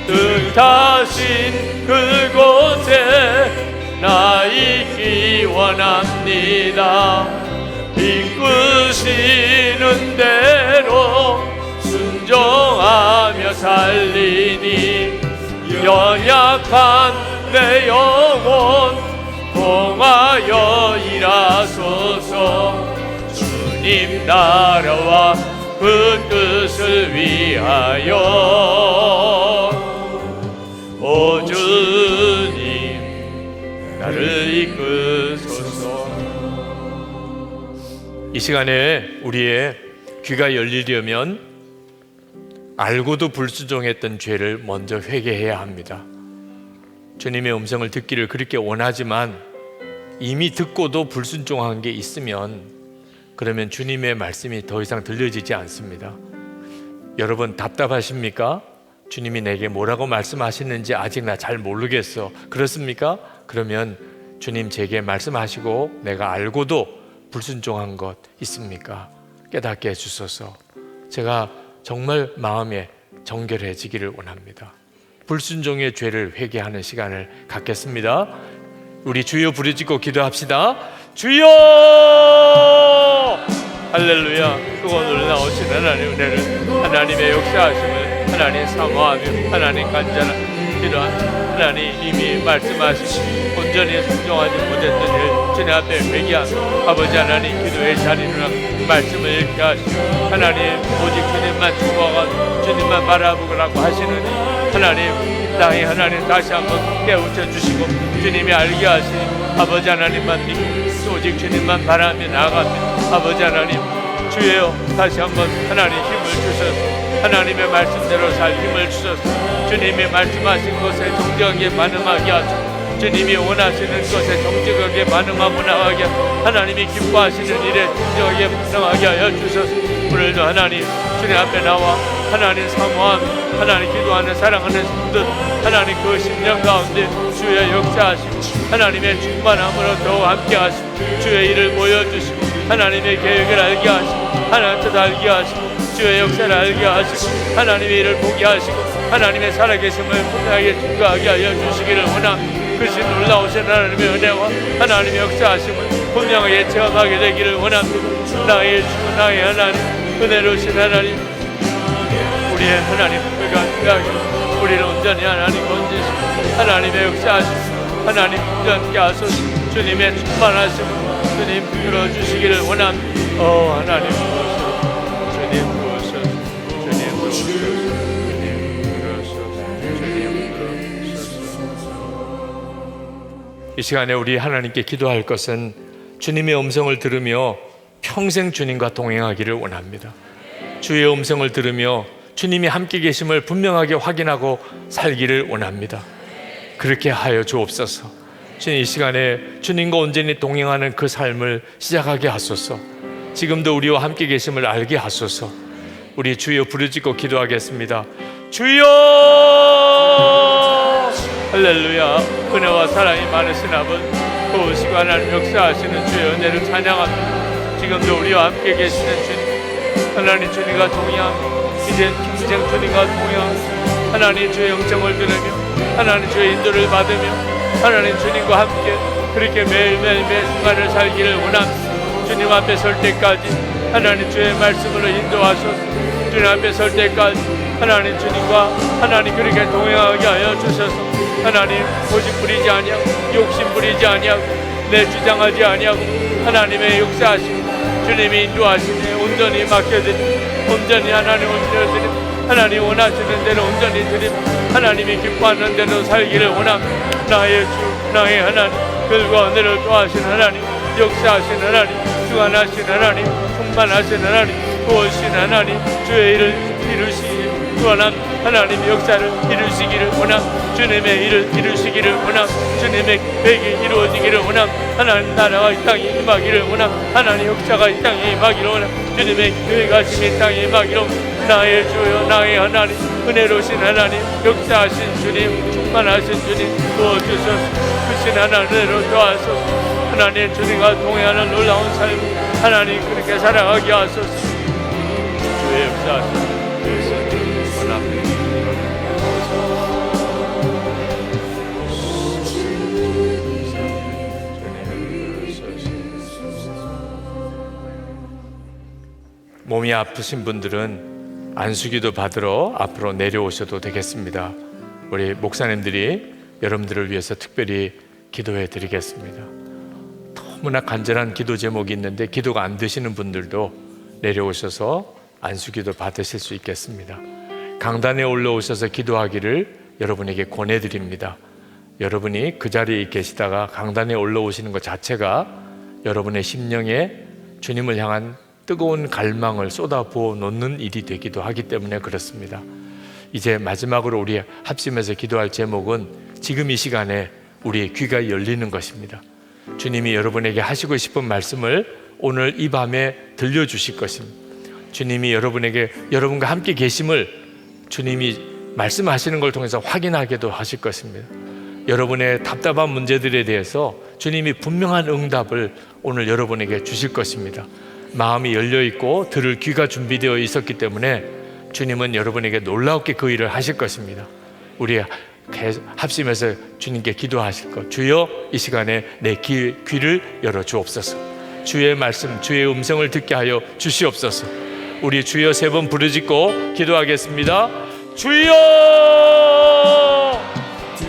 뜻하신 그곳에 나 있기 원합니다. 이끄시는 대로 순종하며 살리니 연약한 내 영혼 봉하여 일하소서. 주님 나라와 그 뜻을 위하여 오 주님 나를 이끄소서. 이 시간에 우리의 귀가 열리려면 알고도 불순종했던 죄를 먼저 회개해야 합니다. 주님의 음성을 듣기를 그렇게 원하지만 이미 듣고도 불순종한 게 있으면 그러면 주님의 말씀이 더 이상 들려지지 않습니다. 여러분 답답하십니까? 주님이 내게 뭐라고 말씀하시는지 아직 나 잘 모르겠어. 그렇습니까? 그러면 주님 제게 말씀하시고 내가 알고도 불순종한 것 있습니까? 깨닫게 해주소서. 제가 정말 마음에 정결해지기를 원합니다. 불순종의 죄를 회개하는 시간을 갖겠습니다. 우리 주여 부르짖고 기도합시다. 주여! 할렐루야. 크고 놀라우신 하나님 은혜를, 하나님의 역사하심을 하나님 사모하며 하나님 간절한 기도한 하나님 이미 말씀하신 온전히 순종하지 못했던 일 주님 앞에 회개하며 아버지 하나님 기도의 자리로 말씀을 읽게 하시고 하나님 오직 주님만 추구하고 주님만 바라보라고 하시느니 하나님 땅에 하나님 다시 한번 깨우쳐 주시고 주님이 알게 하시니 아버지 하나님만 믿고 오직 주님만 바라며 나아가며 아버지 하나님 주여 다시 한번 하나님 힘을 주셔서 하나님의 말씀대로 살 힘을 주셔서 주님이 말씀하신 것에 정직하게 반응하게 하시고 주님이 원하시는 것에 정직하게 반응하고 나가게 하나님이 기뻐하시는 일에 정직하게 반응하게 하여 주셔서 오늘도 하나님 주님 앞에 나와 하나님 사모하며 하나님 기도하는 사랑하는 성들 하나님 그 심령 가운데 주의 역사하시고 하나님의 충만함으로 더욱 함께 하시고 주의 일을 보여주시고 하나님의 계획을 알게 하시고 하나님 뜻 알게 하시고 주의 역사를 알게 하시고 하나님의 일을 보게 하시고 하나님의 살아계심을 분명하게 증거하게 하여 주시기를 원합니다. 그신 놀라우신 하나님의 은혜와 하나님의 역사하심을 분명하게 체험하게 되기를 원합니다. 나의 주 나의 하나님 은혜로우신 하나님 우리의 하나님 그가 우리를 온전히 하나님 건지시고 하나님의 역사하시고 하나님 온전히 하소서. 주님의 충만하심을 주님 들어주시기를 원합니다. 하나님 주님 부으소서. 주님 부으소서. 주님 부으소서. 주님 부으소서. 이 시간에 우리 하나님께 기도할 것은 주님의 음성을 들으며 평생 주님과 동행하기를 원합니다. 주의 음성을 들으며 주님이 함께 계심을 분명하게 확인하고 살기를 원합니다. 그렇게 하여 주옵소서. 주님 이 시간에 주님과 온전히 동행하는 그 삶을 시작하게 하소서. 지금도 우리와 함께 계심을 알게 하소서. 우리 주여 부르짖고 기도하겠습니다. 주여! 할렐루야. 은혜와 사랑이 많으신 아버지 도우시고 하나님 역사하시는 주의 은혜를 찬양합니다. 지금도 우리와 함께 계시는 주님 하나님 주님과 동행하며 이제 평생 주님과 동행하며 하나님 주의 영성을 들으며 하나님 주의 인도를 받으며 하나님 주님과 함께 그렇게 매일매일 매 순간을 살기를 원합니다. 주님 앞에 설 때까지 하나님 주의 말씀으로 인도하소서. 주님 앞에 설 때까지 하나님 주님과 하나님 그렇게 동행하게 하여 주셔서 하나님 고집 부리지 아니하고 욕심 부리지 아니하고 내 주장하지 아니하고 하나님의 역사하시고 주님이 인도하시니 온전히 맡겨드리고 온전히 하나님 온전히 하나님 원하시는 대로 온전히 드리고 하나님이 기뻐하는 대로 살기를 원합니다. 나의 주 나의 하나님 글과 은혜를 도하신 하나님 역사하신 하나님 주관하신 하나님 충만하신 하나님 도우신 하나님 주의 일을 이루시기를 원함. 하나님의 역사를 이루시기를 원함. 주님의 일을 이루시기를 원함. 주님의 계획이 이루어지기를 원함. 하나님 나라가 이 땅에 임하기를 원함. 하나님 역사가 이 땅에 임하기를 원함. 주님의 계획하심이 이 땅에 임하기를 원함. 나의 주여 나의 하나님, 은혜로우신 하나님, 역사하신 주님, 충만하신 주님 도와주소서. 크신 하나님으로 도와소서. 하나님 주님과 동행하는 놀라운 삶 하나님 그렇게 살아가게 하소서. 주의 역사하소서. 원합니다. 몸이 아프신 분들은 안수기도 받으러 앞으로 내려오셔도 되겠습니다. 우리 목사님들이 여러분들을 위해서 특별히 기도해 드리겠습니다. 너무나 간절한 기도 제목이 있는데 기도가 안 되시는 분들도 내려오셔서 안수기도 받으실 수 있겠습니다. 강단에 올라오셔서 기도하기를 여러분에게 권해드립니다. 여러분이 그 자리에 계시다가 강단에 올라오시는 것 자체가 여러분의 심령에 주님을 향한 뜨거운 갈망을 쏟아부어 놓는 일이 되기도 하기 때문에 그렇습니다. 이제 마지막으로 우리 합심해서 기도할 제목은 지금 이 시간에 우리의 귀가 열리는 것입니다. 주님이 여러분에게 하시고 싶은 말씀을 오늘 이 밤에 들려주실 것입니다. 주님이 여러분에게 여러분과 함께 계심을 주님이 말씀하시는 걸 통해서 확인하게도 하실 것입니다. 여러분의 답답한 문제들에 대해서 주님이 분명한 응답을 오늘 여러분에게 주실 것입니다. 마음이 열려있고 들을 귀가 준비되어 있었기 때문에 주님은 여러분에게 놀랍게 그 일을 하실 것입니다. 우리 합심해서 주님께 기도하실 것. 주여 이 시간에 내 귀를 열어주옵소서. 주의 말씀 주의 음성을 듣게 하여 주시옵소서. 우리 주여 3번 부르짖고 기도하겠습니다. 주여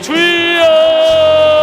주여